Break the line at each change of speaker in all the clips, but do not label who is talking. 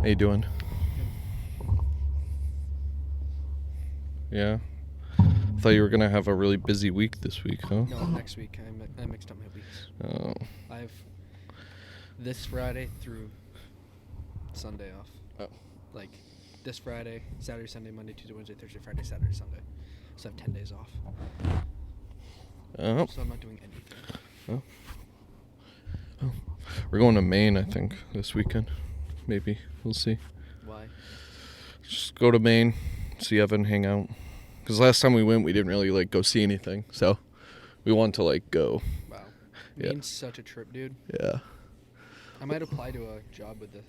How you doing?
Good.
Yeah. Thought you were gonna have a really busy week this week, huh?
No, next week. I mixed up my weeks.
Oh.
I have this Friday through Sunday off.
Oh.
Like this Friday, Saturday, Sunday, Monday, Tuesday, Wednesday, Thursday, Friday, Saturday, Sunday. So I have 10 days off.
Oh.
So I'm not doing anything.
Oh. Oh. We're going to Maine, I think, this weekend. Maybe. We'll see.
Why?
Just go to Maine, see Evan, hang out. Because last time we went, we didn't really, go see anything. So we want to, go.
Wow.
Yeah.
Maine's such a trip, dude.
Yeah.
I might apply to a job with the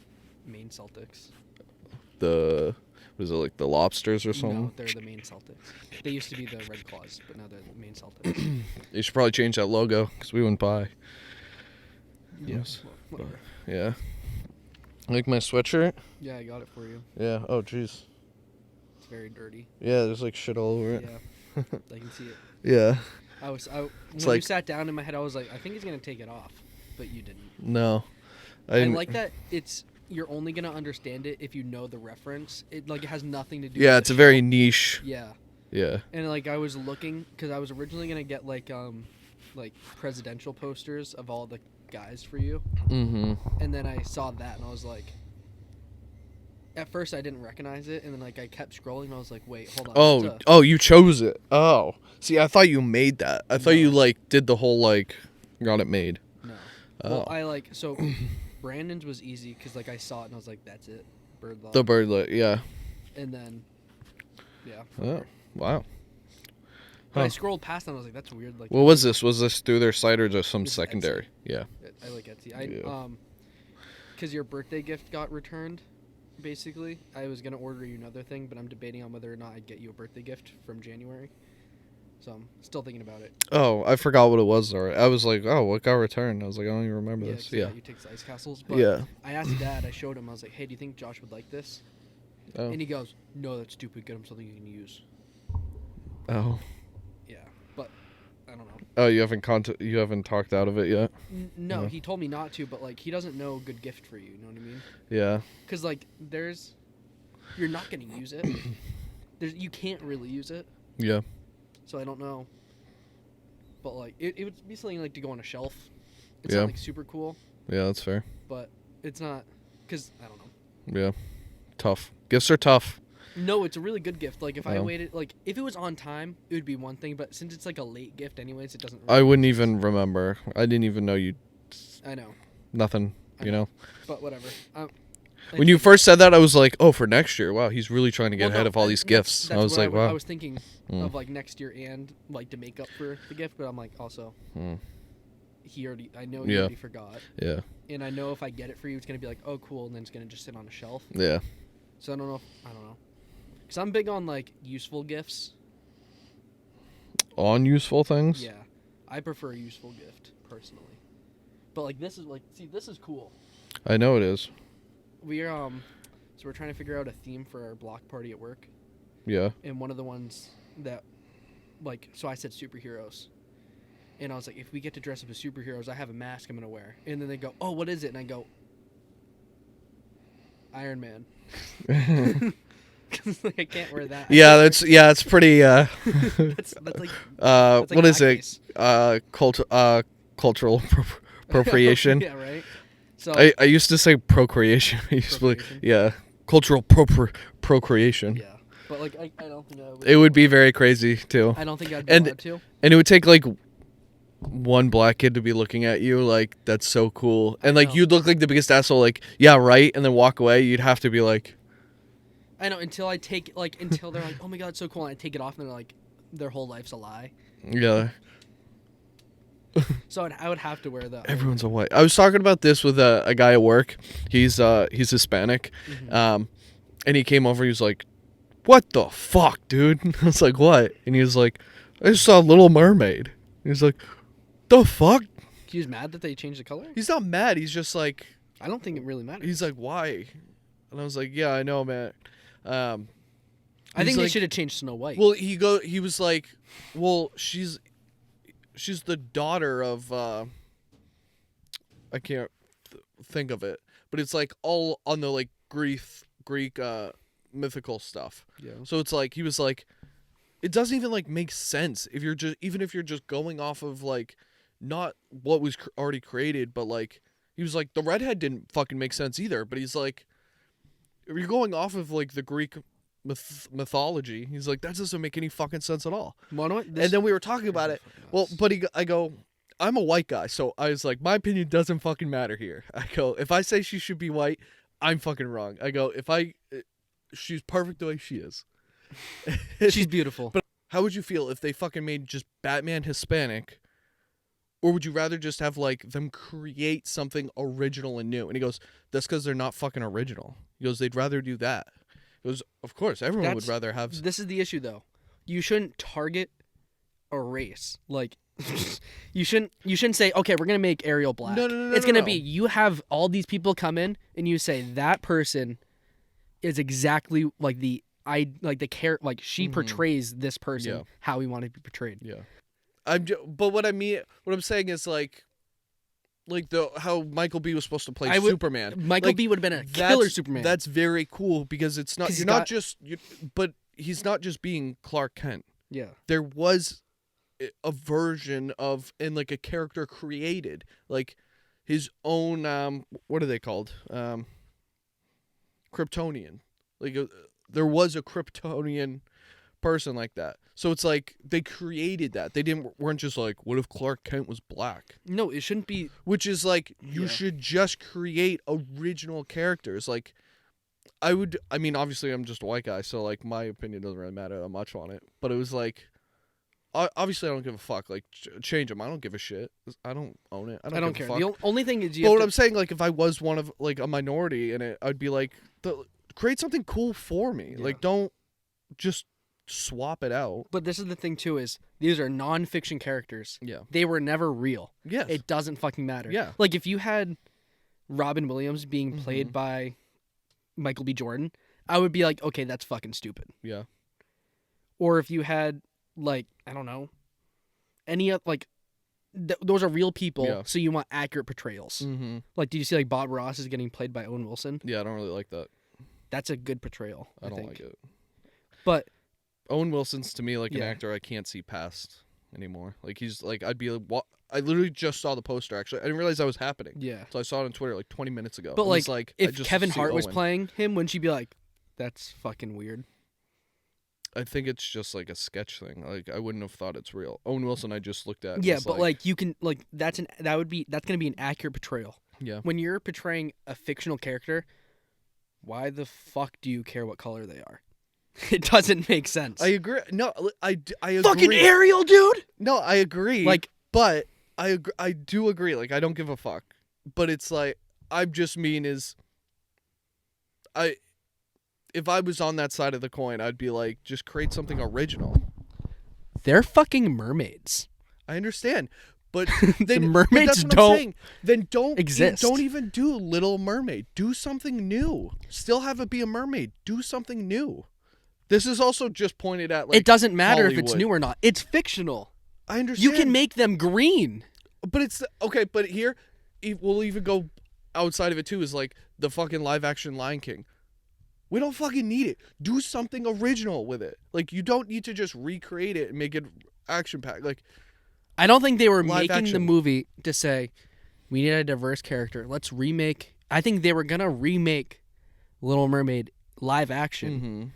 Maine Celtics.
Was it the Lobsters or something?
No, they're the Maine Celtics. They used to be the Red Claws, but now they're the Maine Celtics.
You should probably change that logo, because we wouldn't buy.
Yes. Well, whatever.
Yeah. Like my sweatshirt?
Yeah, I got it for you.
Yeah. Oh, jeez.
It's very dirty.
Yeah, there's shit all over it.
Yeah, I can see it.
Yeah.
When
like-
you sat down in my head, I was like, I think he's gonna take it off, but you didn't.
No.
I like that you're only gonna understand it if you know the reference. It has nothing to do.
Yeah,
with
it's
the
a very
show.
niche.
Yeah,
Yeah.
and I was looking because I was originally gonna get like presidential posters of all the guys for you,
Mm-hmm.
and then I saw that and I was like. At first, I didn't recognize it, and then I kept scrolling. And I was like, "Wait, hold on."
Oh, you chose it. Oh, see, I thought you made that. I thought
No.
you did the whole got it made.
No.
Oh.
Well, so Brandon's was easy because I saw it and I was like, "That's it, bird law."
The birdlet, yeah.
And then, yeah.
Oh, wow.
But I
Huh.
scrolled past and I was like, "That's weird."
What was this? Was this through their site or just some
This is
secondary?
Etsy.
Yeah.
I like Etsy.
Yeah.
Because your birthday gift got returned. Basically, I was gonna order you another thing, but I'm debating on whether or not I'd get you a birthday gift from January. So I'm still thinking about it.
Oh, I forgot what it was already. I was like, oh, what got returned? I was like, I don't even remember this.
it's,
Yeah.
you take ice castles. But
Yeah.
I asked Dad. I showed him. I was like, "Hey, do you think Josh would like this?"
Oh.
And he goes, "No, that's stupid. Get him something you can use."
Oh.
Yeah, but I don't know.
Oh, you haven't talked out of it yet?
No,
No.
he told me not to, but he doesn't know a good gift for you. You know what I mean?
Yeah.
Because you're not gonna use it. You can't really use it.
Yeah.
So I don't know. But it would be something to go on a shelf. It's
Yeah.
not super cool,
Yeah, that's fair.
but it's not. Because I don't know.
Yeah. Tough. Gifts are tough.
No, it's a really good gift. If I
Oh.
waited, if it was on time, it would be one thing. But since it's a late gift, anyways, it doesn't.
I wouldn't even remember. I didn't even know you.
I know,
Nothing.
I
You know.
but whatever.
When you first said that, I was like, oh, for next year. Wow, he's really trying to get
Well,
ahead
no,
of all these gifts.
That's
I was
what
like, wow.
I was thinking
Mm.
of next year and to make up for the gift, but I'm also
Mm.
I know he
Yeah.
already forgot,
Yeah.
and I know if I get it for you, it's gonna be oh cool, and then it's gonna just sit on a shelf.
Yeah.
So I don't know, because I'm big on useful gifts.
On useful things?
Yeah, I prefer a useful gift personally, but this is this is cool.
I know it is.
So we're trying to figure out a theme for our block party at work.
Yeah.
And one of the ones that, so I said superheroes. And I was like, if we get to dress up as superheroes, I have a mask I'm going to wear. And then they go, oh, what is it? And I go, Iron Man. Because I can't wear that.
Yeah, it's pretty,
that's
what is it?
blackface.
Cultural appropriation.
Yeah, right? So
I used to say procreation. I used to
Procreation?
yeah. Cultural procreation.
yeah. But I don't think I would.
It would be very crazy, too.
I don't think I'd be
And-
allowed to.
And it would take one black kid to be looking at you that's so cool. And
know.
you'd look like the biggest asshole, yeah, right, and then walk away. You'd have to be like,
I know, until I take until they're like, oh my god, it's so cool, and I take it off and they're like, their whole life's a lie.
yeah.
So I would have to wear that.
Everyone's a white. I was talking about this with a guy at work. He's Hispanic.
Mhm.
And he came over, he was like, what the fuck, dude? I was like, what? And he was like, I just saw Little Mermaid. He was like, the fuck?
He was mad that they changed the color?
He's not mad. He's just like,
I don't think it really matters.
he's like, why? And I was like, yeah, I know, man.
I
he's
think they
like-
should have changed Snow White.
Well, he was like, well, she's the daughter of, I can't think of it, but it's all on the Greek mythical stuff.
Yeah.
So it's like he was like, it doesn't even like make sense if you're just even if you're just going off of like not what was already created, but like he was like the redhead didn't fucking make sense either. But he's like, if you're going off of like the Greek mythology, he's like that doesn't make any fucking sense at all. And then we were talking about it. Well, but I go, I'm a white guy, so I was like, my opinion doesn't fucking matter here. I go, if I say she should be white, I'm fucking wrong. I go, she's perfect the way she is.
She's beautiful.
But how would you feel if they fucking made just Batman Hispanic? Or would you rather just have like them create something original and new? And he goes, that's because they're not fucking original. He goes, they'd rather do that. He goes, of course, everyone would rather have.
This is the issue, though. You shouldn't target a race. Like, you shouldn't say, okay, we're gonna make Ariel black.
No.
It's gonna be you have all these people come in and you say that person is exactly like she portrays this person how we want to be portrayed.
Yeah. But what I'm saying is like how Michael B was supposed to play Superman.
Michael B would have been a killer Superman.
That's very cool because it's not but he's not just being Clark Kent.
Yeah.
There was a version of and like a character created like his own what are they called? Kryptonian. Like there was a Kryptonian person like that. So it's like they created that. They weren't just like, what if Clark Kent was black?
No, it shouldn't be.
Which is like you should just create original characters. Like I mean, obviously I'm just a white guy, so like my opinion doesn't really matter that much on it. But it was like, obviously I don't give a fuck. Like change them. I don't give a shit. I don't own it. I don't
care.
Fuck.
The only thing is
I'm saying, like if I was one of like a minority in it, I'd be like, create something cool for me.
Yeah.
Like don't just swap it out.
But this is the thing too, is these are non-fiction characters.
Yeah.
They were never real.
Yes.
It doesn't fucking matter.
Yeah.
Like if you had Robin Williams being played by Michael B. Jordan, I would be like, okay, that's fucking stupid.
Yeah.
Or if you had like, I don't know, any like those are real people, so you want accurate portrayals. Mm-hmm. Like, did you see like Bob Ross is getting played by Owen Wilson?
Yeah, I don't really like that.
That's a good portrayal.
I don't like it.
But
Owen Wilson's to me like an actor I can't see past anymore. Like he's like I literally just saw the poster actually. I didn't realize that was happening.
Yeah.
So I saw it on Twitter like 20 minutes ago.
But like if
just
Kevin Hart was
Owen.
playing him, wouldn't she be like, that's fucking weird?
I think it's just like a sketch thing. Like I wouldn't have thought it's real. Owen Wilson I just looked at.
Yeah, but like you can like that's gonna be an accurate portrayal.
Yeah.
When you're portraying a fictional character, why the fuck do you care what color they are? It doesn't make sense.
I agree. No, I agree.
Fucking Ariel, dude.
No, I agree.
Like,
but I do agree. Like, I don't give a fuck. But it's like I just mean is if I was on that side of the coin, I'd be like, just create something original.
They're fucking mermaids.
I understand, but
the mermaids don't exist.
Don't even do Little Mermaid. Do something new. Still have it be a mermaid. Do something new. This is also just pointed at like
it doesn't matter
Hollywood.
if it's new or not. It's fictional.
I understand.
You can make them green.
But it's okay. But here, we'll even go outside of it too. Is like the fucking live action Lion King. We don't fucking need it. Do something original with it. Like you don't need to just recreate it and make it action packed. Like
I don't think they were
live
making
action.
the movie to say we need a diverse character. Let's remake. I think they were gonna remake Little Mermaid live action.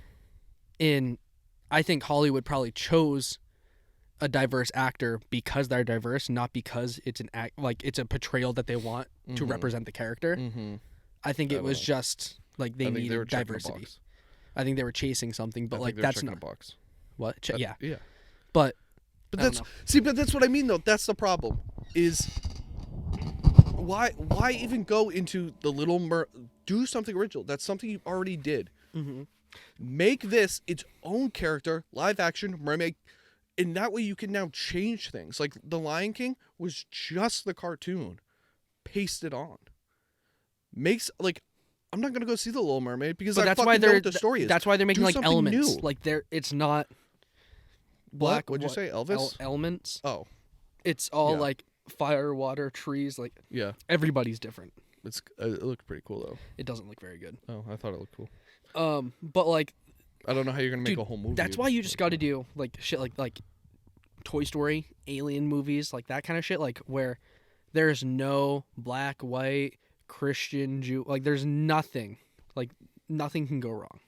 I think Hollywood probably chose a diverse actor because they're diverse, not because it's it's a portrayal that they want to represent the character. I think it was just like they needed diversity. I think they were chasing something, but like that's not
a box.
What? Yeah.
But that's but that's what I mean though. That's the problem. Is why even go into the do something original? That's something you already did. Make this its own character, live action mermaid, and that way you can now change things. Like The Lion King was just the cartoon, pasted on. Makes like I'm not gonna go see The Little Mermaid because I fucking know what the story is.
That's why they're making like elements.
New.
Like it's not black.
What'd you say, Elvis?
Elements.
Oh,
it's all like fire, water, trees. Like
yeah,
everybody's different.
It looked pretty cool though.
It doesn't look very good.
Oh, I thought it looked cool.
But like,
I don't know how you're gonna make
dude,
a whole movie.
that's why you just got to do like shit like Toy Story, Alien movies, like that kind of shit, like where there's no black, white, Christian, Jew, like there's nothing, like nothing can go wrong.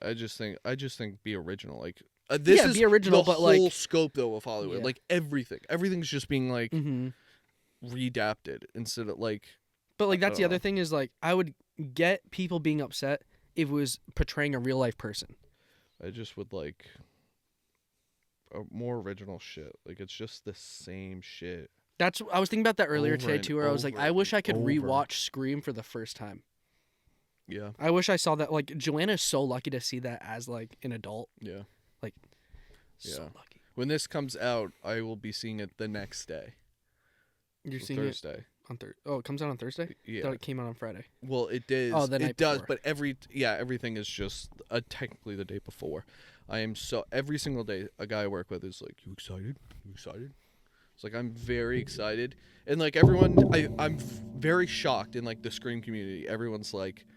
I just think be original. Like this is
be original,
the
but
whole
like
scope though of Hollywood.
Yeah.
Like everything's just being like
mm-hmm.
redapted instead of like.
But like that's the
don't
other
know.
thing is like I would get people being upset if it was portraying a real life person.
I just would like more original shit. Like it's just the same shit.
I was thinking about that earlier
Over
today
and
too, where I was like,
over
I wish I could
and over.
rewatch Scream for the first time.
Yeah.
I wish I saw that. Like Joanna is so lucky to see that as like an adult.
Yeah.
So
Yeah.
lucky.
When this comes out, I will be seeing it the next day.
You're seeing it
Thursday.
on Thursday. Oh, it comes out on Thursday. I
Yeah.
thought it came out on Friday.
Well, it does.
Oh, the night
it does,
before.
but everything is just technically the day before. I am so every single day a guy I work with is like, "You excited? You excited?" It's like I'm very excited, and like everyone, I'm very shocked in like the Scream community. Everyone's like,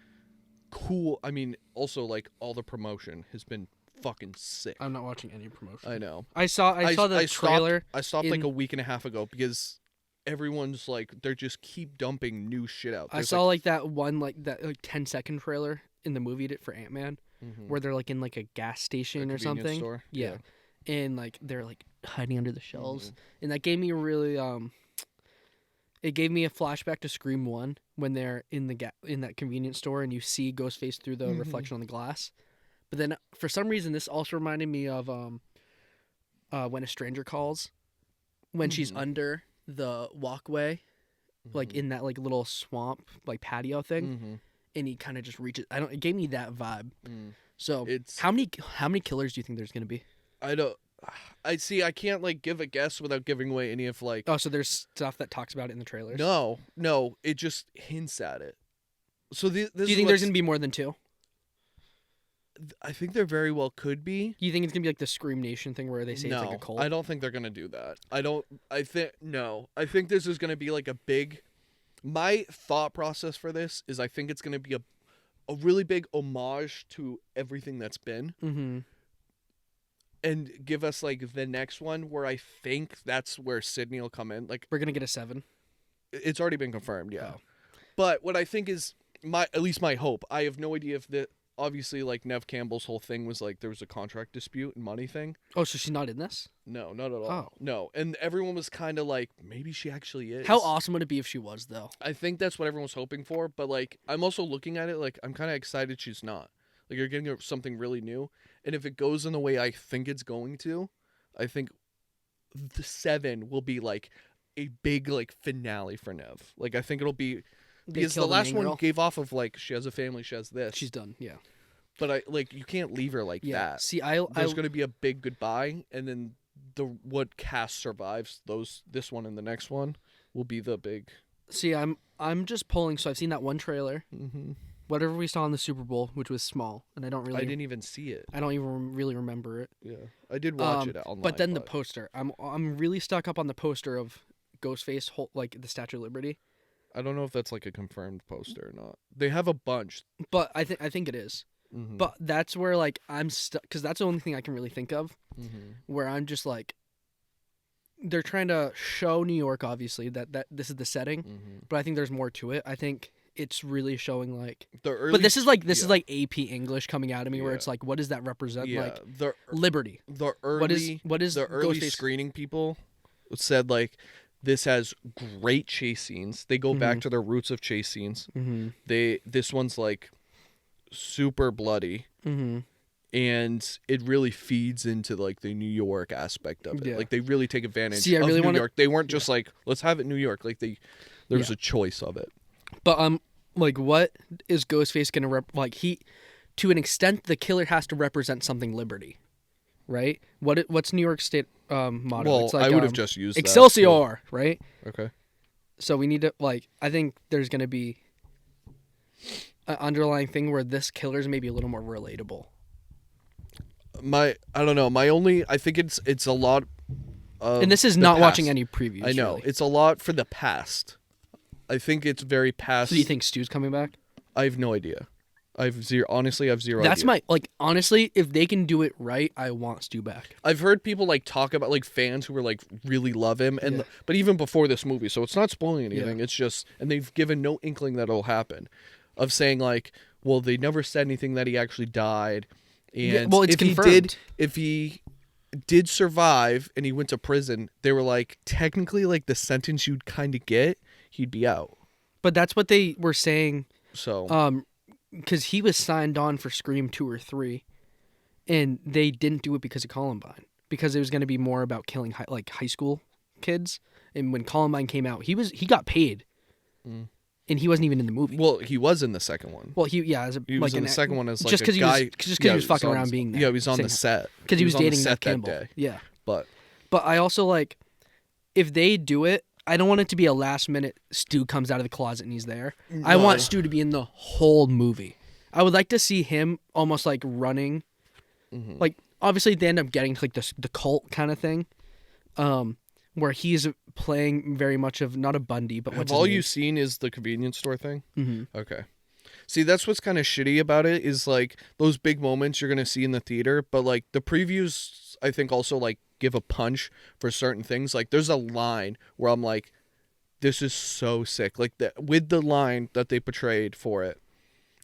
"Cool." I mean, also like all the promotion has been fucking sick.
I'm not watching any promotion.
I know.
I saw the trailer.
I stopped like
in-
a week and a half ago because everyone's like they're just keep dumping new shit out.
I
There's,
saw like that one like 10-second trailer in the movie for Ant-Man
Mhm.
where they're like in like a gas station
A
or
convenience
something.
store?
Yeah. And like they're like hiding under the shelves,
Mhm.
and that gave me a really it gave me a flashback to Scream 1 when they're in in that convenience store and you see Ghostface through the
Mhm.
reflection on the glass. But then for some reason this also reminded me of When a Stranger Calls, when she's
Mhm.
under the walkway, like
Mhm.
in that like little swamp like patio thing,
Mhm.
and he kind of just reaches. It gave me that vibe.
Mm.
So
It's
how many killers do you think there's gonna be?
I don't. I see. I can't like give a guess without giving away any of like.
Oh, so there's stuff that talks about it in the trailers.
No. It just hints at it. So this
Do you think there's gonna be more than 2?
I think there very well could be.
Do you think it's gonna be like the Scream Nation thing where they say
No,
it's like a cult?
I don't think they're gonna do that. I don't. I think no. I think this is gonna be like a big. My thought process for this is I think it's gonna be a really big homage to everything that's been.
Mm-hmm.
And give us like the next one where I think that's where Sydney will come in. Like
We're gonna get a 7.
it's already been confirmed, yeah.
Oh.
But what I think is at least my hope. I have no idea if obviously like Nev Campbell's whole thing was like there was a contract dispute and money thing.
Oh, so she's not in this?
No, not at all.
Oh.
No, and everyone was kind of like maybe she actually is.
How awesome would it be if she was though?
I think that's what everyone was hoping for. But like I'm also looking at it like I'm kind of excited she's not. Like you're getting something really new. And if it goes in the way I think it's going to, I think the 7 will be like a big like finale for Nev. Like I think it'll be
They
because
kill
the last
main
one
girl?
gave off of like she has a family, she has this.
She's done. Yeah.
But I like you can't leave her like
Yeah.
that.
See,
There's going to be a big goodbye, and then what cast survives this one and the next one will be the big.
see. I'm just pulling. So I've seen that one trailer.
Mm-hmm.
Whatever we saw in the Super Bowl, which was small, and I don't
I didn't even see it.
even really remember it.
Yeah, I did watch it online.
But then the poster, I'm really stuck up on the poster of Ghostface, like the Statue of Liberty.
I don't know if that's like a confirmed poster or not. They have a bunch.
But I think it is.
Mm-hmm.
But that's where like I'm stuck because that's the only thing I can really think of
Mm-hmm.
where I'm just like they're trying to show New York, obviously that this is the setting,
Mm-hmm.
but I think there's more to it. I think it's really showing like.
The early,
But this is
yeah.
like AP English coming out of me, where
Yeah.
it's like, what does that represent?
yeah,
Like
the
liberty.
early
What is
the early
Ghostface?
screening people said like this has great chase scenes. They go back
Mhm.
to their roots of chase scenes.
Mm-hmm.
This one's like super bloody.
Mm-hmm.
And it really feeds into like the New York aspect of it.
Yeah.
Like they really take advantage
See, I
of
really
New
wanna-
York. They weren't just like let's have it New York. Like there was
Yeah.
a choice of it.
But like, what is Ghostface gonna like? To an extent, the killer has to represent something liberty, right? What's New York State motto?
Well,
It's like,
I would have just used
Excelsior, right?
that. Okay.
So we need to like. I think there's gonna be an underlying thing where this killer's maybe a little more relatable.
I don't know. I think it's a lot of
And this is
the
not
past.
watching any previews.
I know.
really.
It's a lot for the past. I think it's very past.
So do you think Stu's coming back?
I have no idea. Honestly, I have zero
That's
idea.
honestly, if they can do it right, I want Stu back.
I've heard people like talk about like fans who were like really love him and but even before this movie, so it's not spoiling anything. It's just, and they've given no inkling that it'll happen, of saying like, well, they never said anything that he actually died, and
well, it's confirmed.
If he did survive and he went to prison, they were like, technically, like the sentence you'd kind of get, he'd be out.
But that's what they were saying.
So
because he was signed on for Scream 2 or 3, and they didn't do it because of Columbine, because it was going to be more about killing high school kids. And when Columbine came out, he got paid, and he wasn't even in the movie.
Well, he was in the second one.
Well, he was in the second one as like a guy, just because he was fucking around being there.
Yeah, he was on the set
because he was dating
Neve
Campbell.
That day.
Yeah,
but
I also like, if they do it, I don't want it to be a last minute Stu comes out of the closet and he's there. No. I want Stu to be in the whole movie. I would like to see him almost like running, like obviously they end up getting like the cult kind of thing, where he's playing very much of not a Bundy, but what's
all you've seen is the convenience store thing.
Mm-hmm.
Okay. See, that's what's kind of shitty about it, is like those big moments you're gonna see in the theater, but like the previews, I think also like give a punch for certain things. Like there's a line where I'm like, this is so sick. Like with the line that they portrayed for it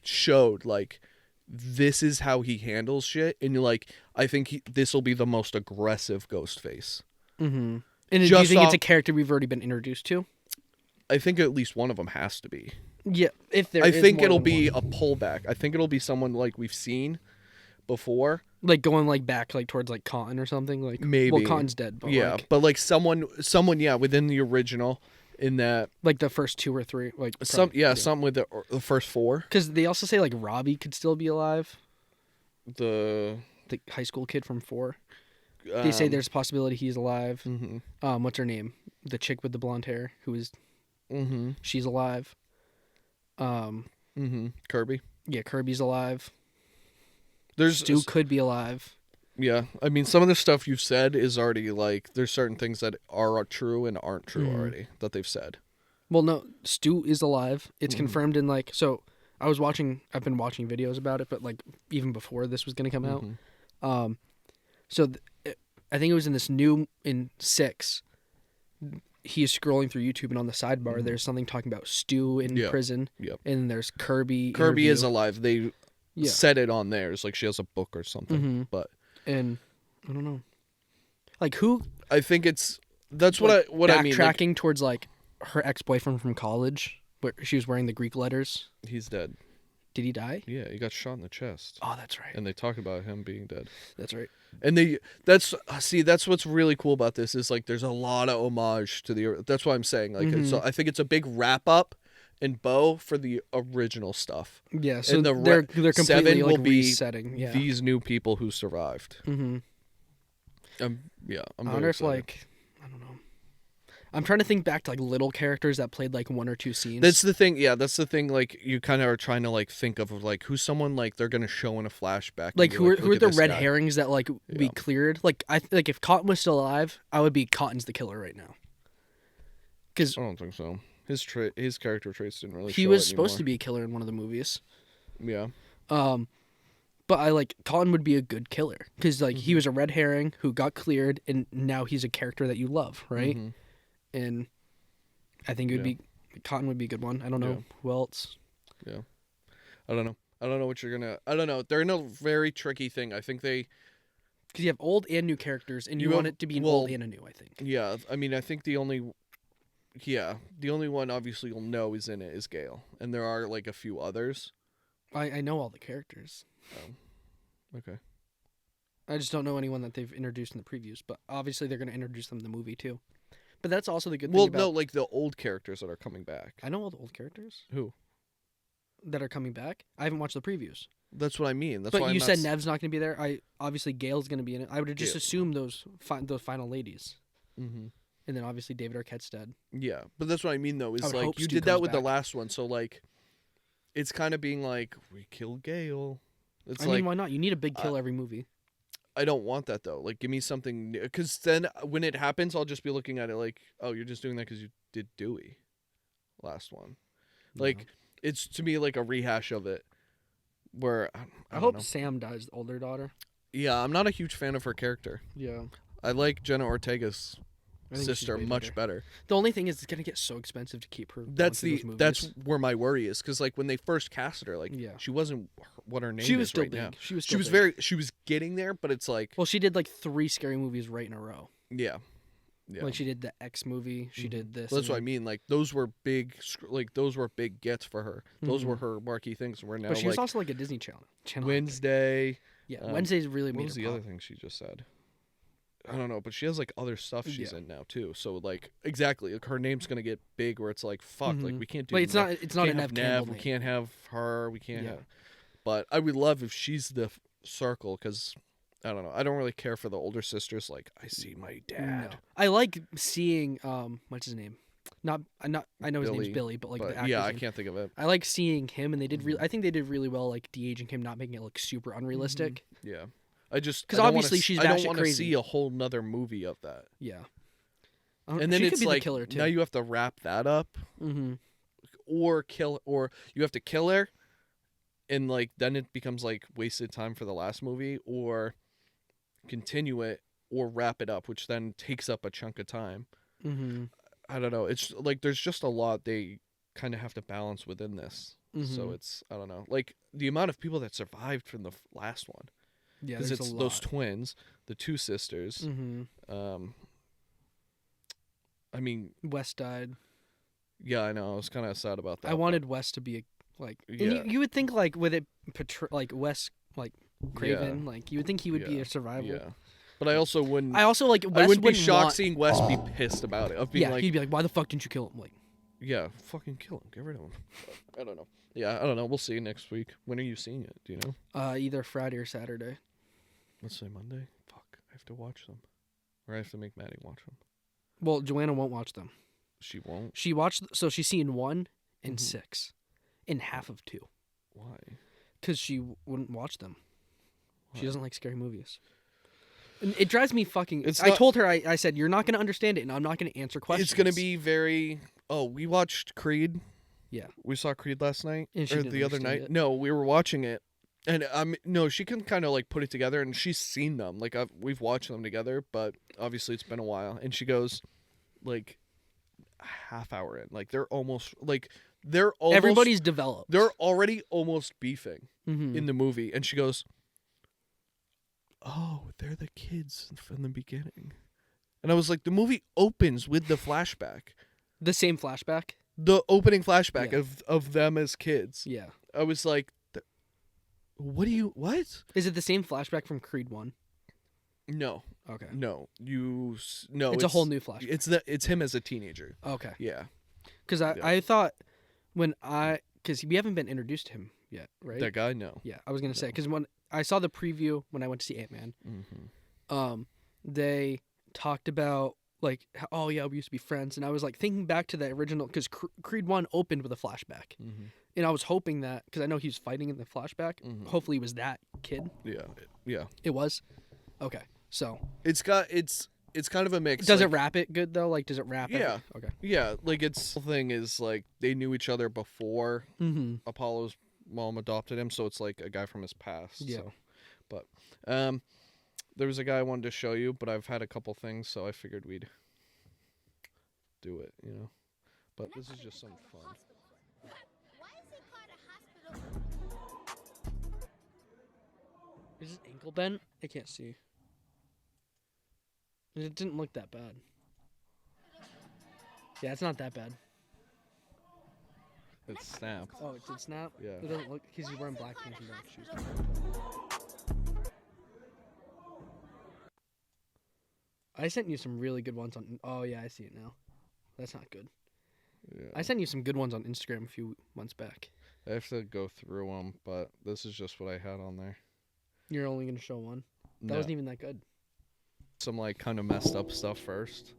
showed like, this is how he handles shit, and you're like, I think this will be the most aggressive Ghostface.
Mm-hmm. And do you think it's a character we've already been introduced to?
I think at least one of them has to be.
Yeah, if there.
I think it'll be a pullback. I think it'll be someone like we've seen before,
like going like back like towards like Cotton or something. Like
maybe.
Well, Cotton's dead. But
yeah, but like someone, yeah, within the original, in that
like the first 2 or 3, like
some with the first 4.
Because they also say like Robbie could still be alive.
The
high school kid from 4. They say there's a possibility he's alive.
Mm-hmm.
What's her name? The chick with the blonde hair who is.
Mm-hmm.
She's alive.
Kirby.
Yeah, Kirby's alive.
Stu
could be alive.
Yeah, I mean, some of the stuff you've said is already like, there's certain things that are true and aren't true already that they've said.
Well, no, Stu is alive. It's confirmed in like, so I've been watching videos about it, but like even before this was gonna come out. I think it was in 6. He is scrolling through YouTube, and on the sidebar, there's something talking about Stu in prison.
Yep.
And there's Kirby.
Kirby is alive. They said it on theirs, like she has a book or something. But
and I don't know, like who.
I think that's what I mean.
Backtracking towards like her ex-boyfriend from college, where she was wearing the Greek letters.
He's dead.
Did he die?
Yeah, he got shot in the chest.
Oh, that's right.
And they talk about him being dead.
That's right.
And that's what's really cool about this, is like there's a lot of homage to that's why I'm saying like so I think it's a big wrap up and bow for the original stuff.
Yeah, so
and
they're completely
7
like
will be
resetting. Yeah.
These new people who survived.
Mm-hmm.
I'm
I wonder if like, I don't know. I'm trying to think back to like little characters that played like 1 or 2 scenes.
That's the thing. Yeah, that's the thing. Like you kind of are trying to like think of like who's someone like they're gonna show in a flashback.
Like who are the red herrings that like we cleared? Like if Cotton was still alive, I would be Cotton's the killer right now. Because
I don't think so. His character traits didn't really.
He was supposed to be a killer in one of the movies.
Yeah.
But I like Cotton would be a good killer because like he was a red herring who got cleared, and now he's a character that you love, right? And I think it would be Cotton would be a good one. I don't know who else.
Yeah, I don't know what you're gonna. I don't know. They're in a very tricky thing. I think because
you have old and new characters, and you want it to be an old and a new. I think.
Yeah, I mean, I think the only one obviously you'll know is in it is Gale, and there are like a few others.
I know all the characters.
Oh, okay.
I just don't know anyone that they've introduced in the previews, but obviously they're going to introduce them in the movie too. But that's also the good thing about...
Well, no, like the old characters that are coming back.
I know all the old characters.
Who?
That are coming back. I haven't watched the previews.
That's what I mean. That's
but
why
you said Nev's not going to be there. Obviously Gale's going to be in it. I would have just assumed those final ladies.
Mm-hmm.
And then obviously David Arquette's dead.
Yeah, but that's what I mean though. Is like you did that with the last one, so like, it's kind of being like we killed Gale. It's
I mean, why not? You need a big kill every movie.
I don't want that though. Like, give me something new. Because then when it happens, I'll just be looking at it like, oh, you're just doing that because you did Dewey. last one. Like it's to me like a rehash of it. Where
I
don't
hope
know.
Sam dies, the older daughter.
Yeah, I'm not a huge fan of her character.
Yeah.
I like Jenna Ortega's
I think
sister
she's way
much better.
The only thing is, it's gonna get so expensive to keep her.
That's
going through those movies.
that's where my worry is, because like when they first casted her, like
Yeah.
she wasn't what her name
She was
is
still
right
big.
now.
She was.
She
Still
was
big.
she was getting there, but it's like
Well, she did like 3 scary movies right in a row.
yeah.
Like she did the X movie. She did this.
Well, that's
and
what I mean. Like those were big, like those were big gets for her. Those were
Mhm.
her marquee things. Where now
But she was
like
also like a Disney channel.
Wednesday.
Yeah, Wednesday's really
What
made
was
her
the
pop.
other thing she just said? I don't know, but she has like other stuff she's
Yeah.
in now too. So like exactly, like her name's gonna get big. Where it's like fuck, like we can't do.
Like it's not. It's not
can't
a Nev
have
Campbell
We
name.
can't have her. We can't
Yeah.
have. But I would love if she's the circle, because I don't know. I don't really care for the older sisters. Like I see my dad.
No. I like seeing what's his name? Not I know his name's
Billy,
Billy, but like the
But
actor's
yeah, I
name.
can't think of it.
I like seeing him, and they did. I think they did really well, like de-aging him, not making it look super unrealistic.
Yeah, I just
'Cause
I don't
obviously
wanna,
she's
I don't
batshit
want to
crazy.
see a whole nother movie of that.
Yeah.
And then
she
it's
could be
like
the killer too.
now you have to wrap that up,
Mm-hmm.
or you have to kill her, and like then it becomes like wasted time for the last movie, or continue it or wrap it up, which then takes up a chunk of time.
Mm-hmm.
I don't know. It's like there's just a lot they kind of have to balance within this. So
Mhm.
it's I don't know, like the amount of people that survived from the last one,
Yeah,
because
there's
it's
a lot.
those twins, the 2 sisters.
Mm-hmm.
I mean,
Wes died.
yeah, I know. I was kind of sad about that.
I wanted Wes to be a, like, and
Yeah.
you would think like with it, like Wes, like Craven, like you would think he would be
Yeah.
a survival.
Yeah, but I also wouldn't.
I also like Wes
I wouldn't be
wouldn't
shocked
want-
seeing Wes be pissed about it. Of being
Yeah,
like,
he'd be like, "Why the fuck didn't you kill him?" Like,
yeah, fucking kill him, get rid of him. I don't know. Yeah, I don't know. We'll see next week. When are you seeing it? Do you know?
either Friday or Saturday.
Let's say Monday. Fuck, I have to watch them, or I have to make Maddie watch them.
Well, Joanna won't watch them.
She won't.
She watched, so she's seen 1 and
Mhm.
6, in half of 2,
Why?
because she wouldn't watch them.
Why?
She doesn't like scary movies. And it drives me fucking.
It's
I
not-
told her, I said, you're not gonna understand it, and I'm not gonna answer questions.
It's gonna be very. Oh, we watched Creed.
Yeah.
We saw Creed last night
And she
or
didn't
the other
understand
night.
it.
No, we were watching it, and no, she can kind of like put it together, and she's seen them. Like we've watched them together, but obviously it's been a while. And she goes, like, a half hour in, like they're almost.
Everybody's developed.
They're already almost beefing
Mhm.
in the movie, and she goes, "Oh, they're the kids from the beginning," and I was like, "The movie opens with the flashback."
the same flashback.
The opening flashback
Yeah.
of them as kids.
Yeah.
I was like, what?
Is it the same flashback from Creed 1?
No,
Okay.
no, no.
It's a whole new flashback.
It's him as a teenager.
Okay.
Yeah,
Because
Yeah.
I thought because we haven't been introduced to him yet, right?
that guy. No.
Yeah, I was gonna say because when I saw the preview when I went to see Ant-Man, they talked about like, oh yeah, we used to be friends, and I was like thinking back to the original because Creed 1 opened with a flashback, and I was hoping that because I know he was fighting in the flashback, hopefully it was that kid.
Yeah.
It was, okay. So
It's kind of a mix.
does
like,
it wrap it good though? Like, does it wrap?
Yeah.
Okay.
Yeah, like its whole thing is like they knew each other before
Mm-hmm.
Apollo's mom adopted him, so it's like a guy from his past.
Yeah.
So. But there was a guy I wanted to show you, but I've had a couple things, so I figured we'd do it, you know. But this is just some fun.
Why is it called a hospital?
Is his ankle bent? I can't see. It didn't look that bad. Yeah, it's not that bad.
It snapped.
Oh, it did snap?
Yeah.
It doesn't look because he's wearing black pants and black shoes. I sent you some really good ones on. Oh yeah, I see it now. That's not good.
Yeah.
I sent you some good ones on Instagram a few months back.
I have to go through them, but this is just what I had on there.
You're only gonna show one. That
No.
wasn't even that good.
Some like kind of messed up stuff first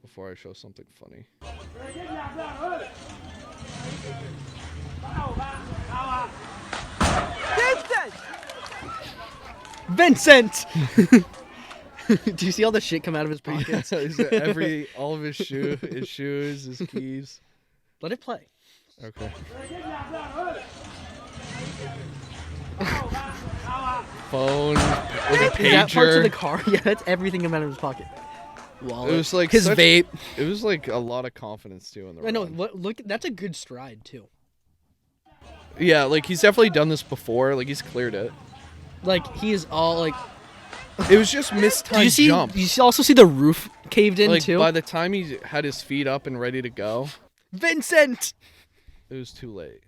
before I show something funny.
Vincent. Do you see all the shit come out of his pockets?
All of his shoes, his keys.
Let it play.
Okay. Phone with a
That part's in the
pager.
car. Yeah, that's everything in his pocket. Wallet.
It was like
his vape.
It was like a lot of confidence too in the
I know.
run.
Look, that's a good stride too.
Yeah, like he's definitely done this before. Like he's cleared it.
Like he is all like.
It was just mistimed
Do you see?
jump.
You also see the roof caved in
Like
too.
by the time he had his feet up and ready to go,
Vincent.
it was too late.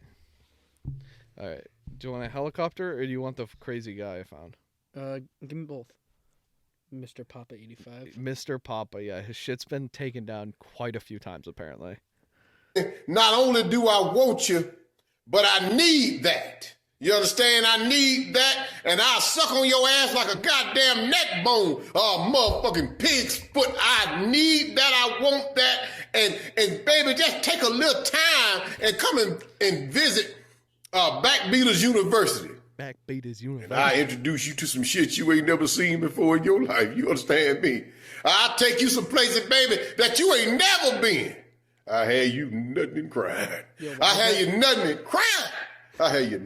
All right. Do you want a helicopter or do you want the crazy guy I found?
Give me both. Mr. Papa 85.
Mr. Papa, yeah, his shit's been taken down quite a few times apparently.
Not only do I want you, but I need that. You understand? I need that, and I'll suck on your ass like a goddamn neck bone, motherfucking pig's foot. I need that. I want that, and baby, just take a little time and come and visit Backbeaters University.
Backbeaters University.
I introduce you to some shit you ain't never seen before in your life. You understand me? I'll take you some places, baby, that you ain't never been. I had you nutting and crying. I had you nutting and crying. I had you.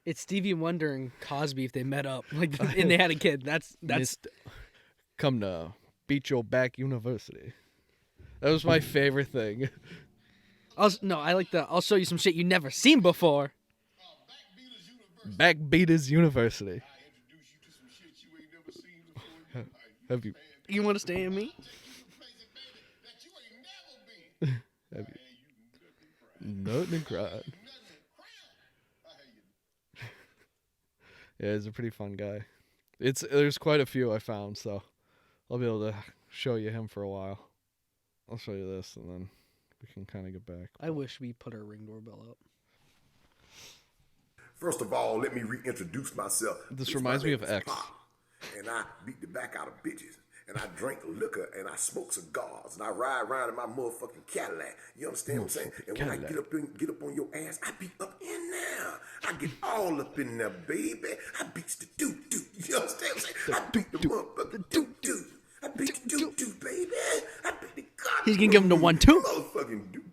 It's Stevie Wonder and Cosby if they met up, like, and they had a kid. That's.
Come to Beat Your Back University. That was my favorite thing.
I like the. I'll show you some shit you never seen before.
Backbeaters University. Have you?
You want to stay in me?
Have you? Nothing and cried. Yeah, he's a pretty fun guy. There's quite a few I found, so I'll be able to show you him for a while. I'll show you this, and then we can kind of get back.
I wish we put our Ring doorbell up.
First of all, let me reintroduce myself.
This reminds me of X.
Pop, and I beat the back out of bitches. And I drink liquor and I smoke cigars and I ride around in my motherfucking Cadillac. You understand what I'm saying? And when I get up on your ass, I be up in there. I get all up in there, baby. I beats the doo-doo. You understand what I'm saying? I beat the motherfucking doo-doo. I beat the doo-doo, baby. I beat the god.
He's gonna give him the 1-2.
Motherfucking doo-doo.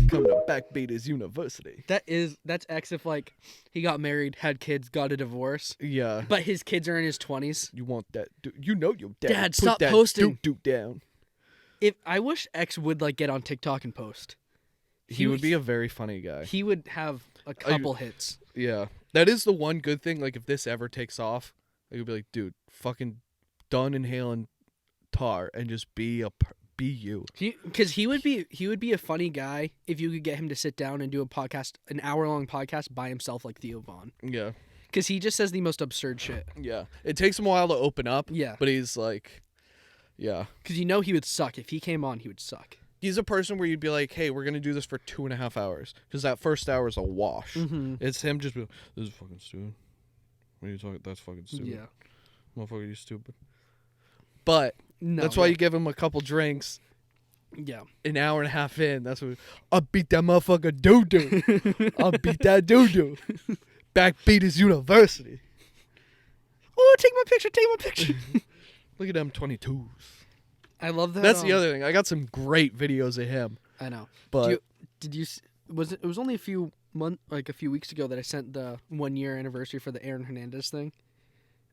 Come to Backbeaters University.
That's X if like he got married, had kids, got a divorce.
Yeah.
But his kids are in his 20s.
You want that? You know your dad.
Dad,
put
stop
that
posting.
Doot down.
If I wish X would like get on TikTok and post.
He would be a very funny guy.
He would have a couple hits.
Yeah. That is the one good thing. Like, if this ever takes off, I could be like, dude, fucking done inhaling tar and just be you.
Because he would be a funny guy if you could get him to sit down and do a podcast, an hour-long podcast by himself like Theo Vaughn.
Yeah.
Because he just says the most absurd shit.
Yeah. It takes him a while to open up.
Yeah.
But he's like, yeah.
Because he would suck. If he came on, he would suck.
He's a person where you'd be like, hey, we're going to do this for 2.5 hours. Because that first hour is a wash.
Mm-hmm.
It's him just being, this is fucking stupid. What are you talking? That's fucking stupid.
Yeah.
Motherfucker, you stupid. But
No,
that's why you give him a couple drinks.
Yeah.
An hour and a half in, that's what I'll beat that motherfucker doo-doo. I'll beat that doo-doo. Backbeaters University.
Oh, take my picture.
Look at them 22s.
I love that.
That's the other thing. I got some great videos of him.
I know.
But
Did you? It was only a few weeks ago that I sent the 1-year anniversary for the Aaron Hernandez thing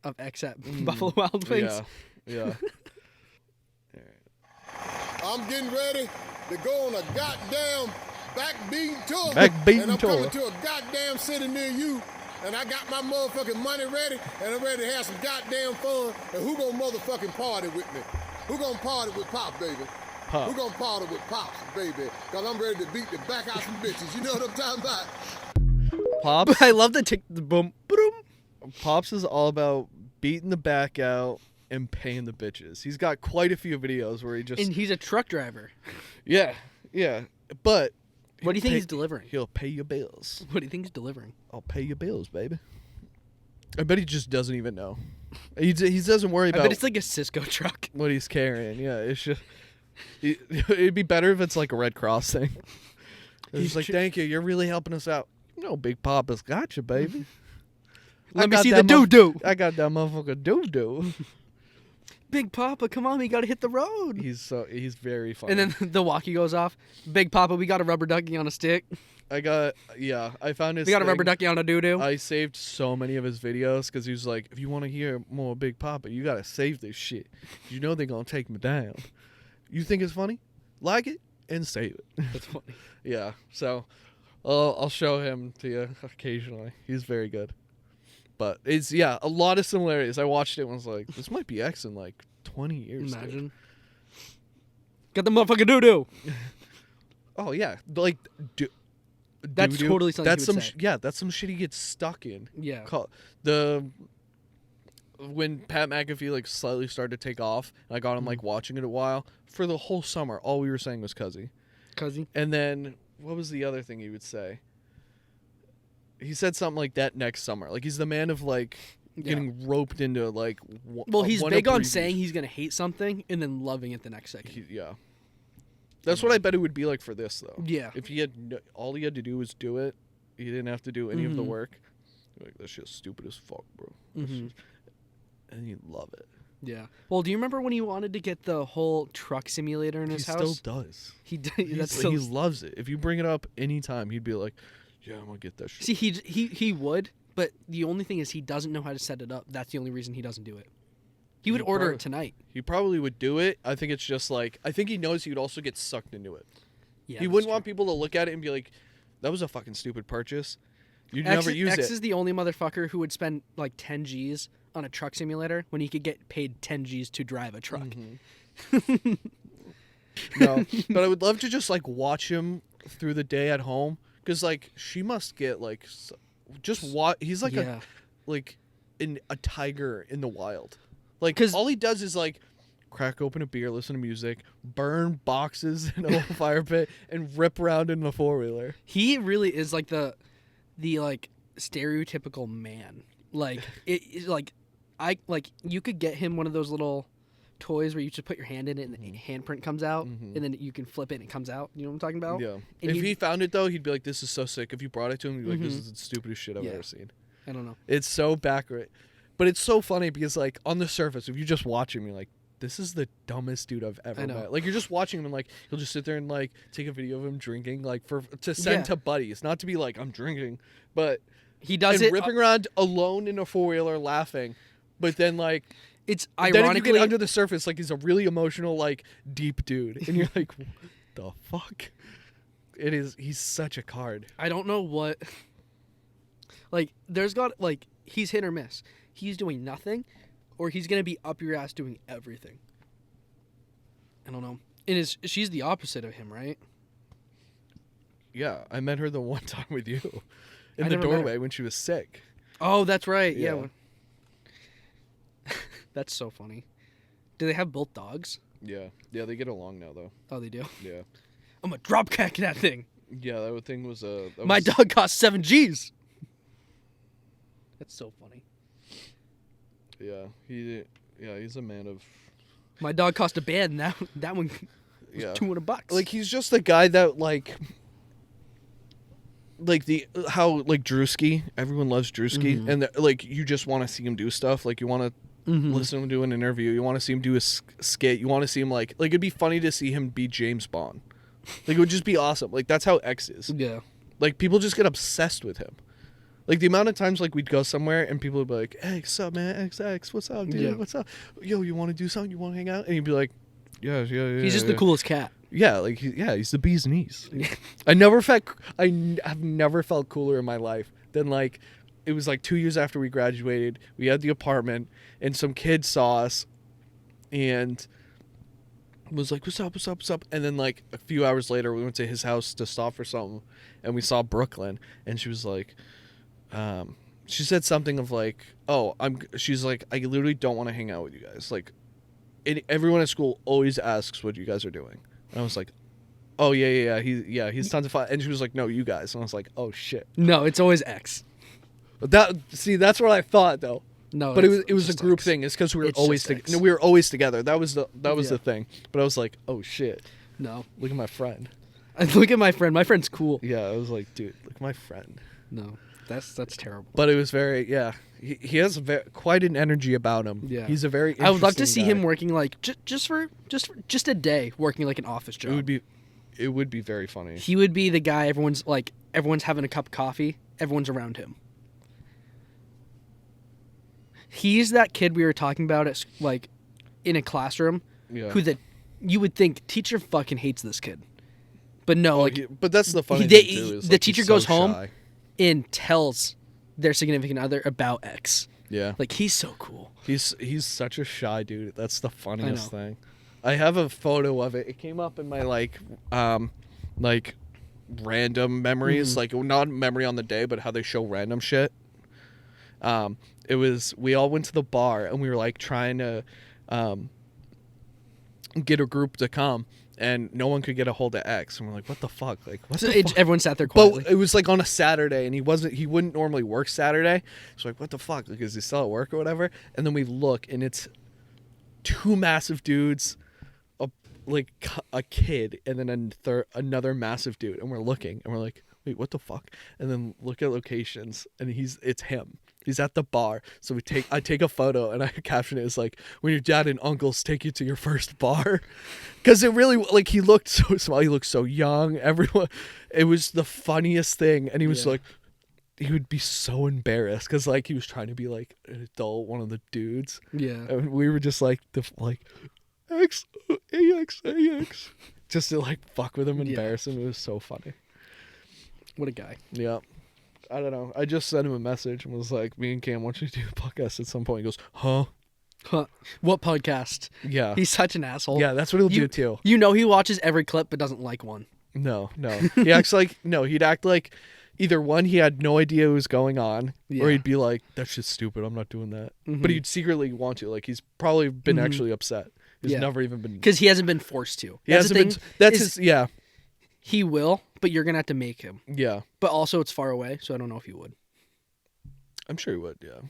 of X at Buffalo Wild Wings.
Yeah.
I'm getting ready to go on a goddamn backbeating tour.
Backbeating
and I'm
tour.
coming to a goddamn city near you. And I got my motherfucking money ready. And I'm ready to have some goddamn fun. And who gonna motherfucking party with me? Who gonna party with Pop, baby?
Pop.
Who gonna party with Pops, baby? Because I'm ready to beat the back out some bitches. You know what I'm talking about?
Pops,
I love the boom, boom.
Pops is all about beating the back out and paying the bitches. He's got quite a few videos where he just...
And he's a truck driver.
Yeah. But...
What do you think he's delivering?
He'll pay your bills.
What do you think he's delivering?
I'll pay your bills, baby. I bet he just doesn't even know. He doesn't worry
I
about
bet it's like a Cisco truck.
what he's carrying. Yeah, it's just... It'd be better if it's like a Red Cross thing. He's like, thank you, you're really helping us out. No, Big Papa's got you, baby.
Let me see the doo-doo.
I got that motherfucker doo-doo.
Big Papa, come on, we gotta hit the road.
He's very funny.
And then the walkie goes off. Big Papa, we got a rubber ducky on a stick.
I found his
We got a
thing.
rubber ducky on a doo-doo.
I saved so many of his videos because he was like, if you want to hear more Big Papa, you gotta save this shit. You know they're gonna take me down. You think it's funny? Like it and save it.
That's funny.
Yeah, so I'll show him to you occasionally. He's very good. But it's a lot of similarities. I watched it and was like, this might be X in like 20 years.
Imagine.
Dude.
Got the motherfucking doo-doo.
Oh yeah, like
That's
doo-doo.
totally something
That's
he
some
would say.
that's some shit he gets stuck in.
Yeah.
When Pat McAfee like slightly started to take off, and I got him like watching it a while for the whole summer. All we were saying was Cuzzy.
Cuzzy.
And then what was the other thing he would say? He said something like that next summer. Like he's the man of like getting roped into like.
Well, he's big on
previews.
saying he's gonna hate something and then loving it the next second.
Yeah. That's what I bet it would be like for this though.
Yeah.
If he had all he had to do was do it, he didn't have to do any of the work. Like that's just stupid as fuck, bro. And he'd love it.
Yeah. Well, do you remember when he wanted to get the whole truck simulator in his
He
house?
still does.
He did.
He loves it. If you bring it up anytime, he'd be like, "Yeah, I'm gonna get that shit."
See, he would, but the only thing is he doesn't know how to set it up. That's the only reason he doesn't do it. He would order it tonight.
He probably would do it. I think it's just like I think he knows he would also get sucked into it.
Yeah.
He wouldn't want people to look at it and be like, "That was a fucking stupid purchase. You'd never use
X
it."
is the only motherfucker who would spend like 10 G's on a truck simulator when he could get paid 10 G's to drive a truck.
No, but I would love to just like watch him through the day at home because like she must get like just watch. He's like a tiger in the wild. Like, because all he does is like crack open a beer, listen to music, burn boxes in a fire pit, and rip around in the 4-wheeler.
He really is like the like stereotypical man. Like you could get him one of those little toys where you just put your hand in it and the handprint comes out, and then you can flip it and it comes out. You know what I'm talking about?
Yeah.
And
if he found it though, he'd be like, "This is so sick." If you brought it to him, he'd be like, "This is the stupidest shit I've ever seen."
I don't know.
It's so backward. But it's so funny because, like, on the surface, if you just watch him, you're like, this is the dumbest dude I've ever met. Like, you're just watching him and, like, he'll just sit there and, like, take a video of him drinking, like, to send to buddies. Not to be like, I'm drinking. But
he does
it. ripping around alone in a 4-wheeler laughing. But then, like,
it's
ironically. Then if you get under the surface, like, he's a really emotional, like, deep dude. And you're like, what the fuck? He's such a card.
I don't know what. Like, he's hit or miss. He's doing nothing, or he's gonna be up your ass doing everything. I don't know. And she's the opposite of him, right?
Yeah, I met her the one time with you in
I
the
never met her.
doorway when she was sick.
Oh, that's right. Yeah.
Yeah.
That's so funny. Do they have both dogs?
Yeah, they get along now though.
Oh, they do.
Yeah.
I'm gonna drop kick that thing.
Yeah, that thing was
My dog cost 7 G's. That's so funny.
Yeah, he's a man of.
My dog cost a band, and that one was $200.
Like he's just the guy that like how Drewski. Everyone loves Drewski, and like you just want to see him do stuff. Like you want to listen to him do an interview. You want to see him do a skit. You want to see him like it'd be funny to see him be James Bond. Like it would just be awesome. Like that's how X is.
Yeah.
Like people just get obsessed with him. Like, the amount of times, like, we'd go somewhere and people would be like, "Hey, what's up, man? XX, what's up, dude?
Yeah.
What's up? Yo, you want to do something? You want to hang out?" And you'd be like, yeah.
He's just the coolest cat.
Yeah, like, he's the bee's knees. I have never felt cooler in my life than, like, it was, like, 2 years after we graduated. We had the apartment, and some kid saw us and was like, what's up? And then, like, a few hours later, we went to his house to stop for something, and we saw Brooklyn, and she was like... she said something of like, she's like, I literally don't want to hang out with you guys. Like, everyone at school always asks what you guys are doing. And I was like, oh, yeah. He's tons of fun. And she was like, no, you guys. And I was like, oh, shit.
No, it's always X.
But that's what I thought, though.
No,
but it was a group
X.
thing. It's because we were always together. No, we were always together. That was the thing. But I was like, oh, shit.
No.
Look at my friend.
Look at my friend. My friend's cool.
Yeah, I was like, dude, look at my friend.
No. That's terrible.
But it was very, yeah. He has quite an energy about him.
Yeah.
He's a very.
I would love to see
interesting
him
guy.
working like just a day working like an office job.
It would be very funny.
He would be the guy everyone's having a cup of coffee, everyone's around him. He's that kid we were talking about at like in a classroom
Yeah.
you would think teacher fucking hates this kid. But no,
But that's the funny
they-
thing too. Is
the
like,
teacher
he's
goes
so
home.
shy.
and tells their significant other about X.
Yeah.
Like he's so cool.
He's such a shy dude. That's the funniest
know.
thing. I have a photo of it. It came up in my like random memories, like not memory on the day, but how they show random shit. It was we all went to the bar and we were like trying to get a group to come, and no one could get a hold of X, and we're like, what the fuck? Like what
So
the fuck?
everyone sat there quietly.
But it was like on a Saturday, and he wouldn't normally work Saturday. So like, what the fuck? Like, is he still at work or whatever? And then we look, and it's two massive dudes, a kid, and then another massive dude. And we're looking, and we're like, wait, what the fuck? And then look at locations, and it's him. He's at the bar. So I take a photo, and I caption it as like, when your dad and uncles take you to your first bar. Because it really, like, he looked so small. He looked so young. Everyone, it was the funniest thing. And he was like, he would be so embarrassed because, like, he was trying to be, like, an adult, one of the dudes.
Yeah.
And we were just like, X, AX, AX. Just to, like, fuck with him, embarrass him. It was so funny.
What a guy.
Yeah. I don't know. I just sent him a message and was like, me and Cam want you to do a podcast at some point. He goes, huh?
Huh. What podcast?
Yeah.
He's such an asshole.
Yeah, that's what he'll do too.
You know he watches every clip but doesn't like one.
No. He acts like, no, he'd act like either one, he had no idea what was going on,
Yeah.
or he'd be like, that's just stupid. I'm not doing that. But he'd secretly want to. Like, he's probably been actually upset. He's never even been.
Because he hasn't been forced to.
He hasn't been. That's his. Yeah.
He will, but you're going to have to make him.
Yeah.
But also it's far away, so I don't know if he would.
I'm sure he would, yeah.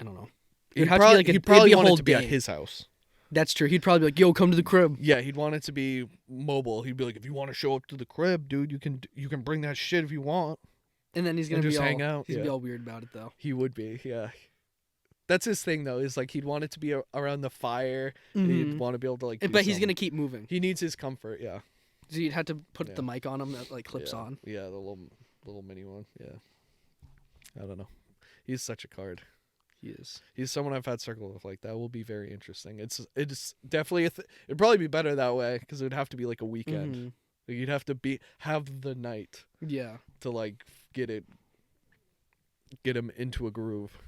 I don't know.
He'd
It'd have to be like
he'd
it'd
probably
be a
want
whole
it to be at
day.
his house.
That's true. He'd probably be like, yo, come to the crib.
Yeah, he'd want it to be mobile. He'd be like, if you want to show up to the crib, dude, you can bring that shit if you want.
And then he's going to
just
be
hang out,
He's going to
yeah.
be all weird about it, though.
He would be, yeah. That's his thing, though, is like he'd want it to be around the fire. And he'd want to be able to like.
But he's going to keep moving.
He needs his comfort, yeah.
So you'd have to put the mic on him that like clips
Yeah.
on.
Yeah, the little mini one. Yeah. I don't know. He's such a card.
He is.
He's someone I've had circle with. Like, that will be very interesting. It's definitely it'd probably be better that way because it would have to be like a weekend.
Mhm.
Like, you'd have to have the night
Yeah.
to like get him into a groove.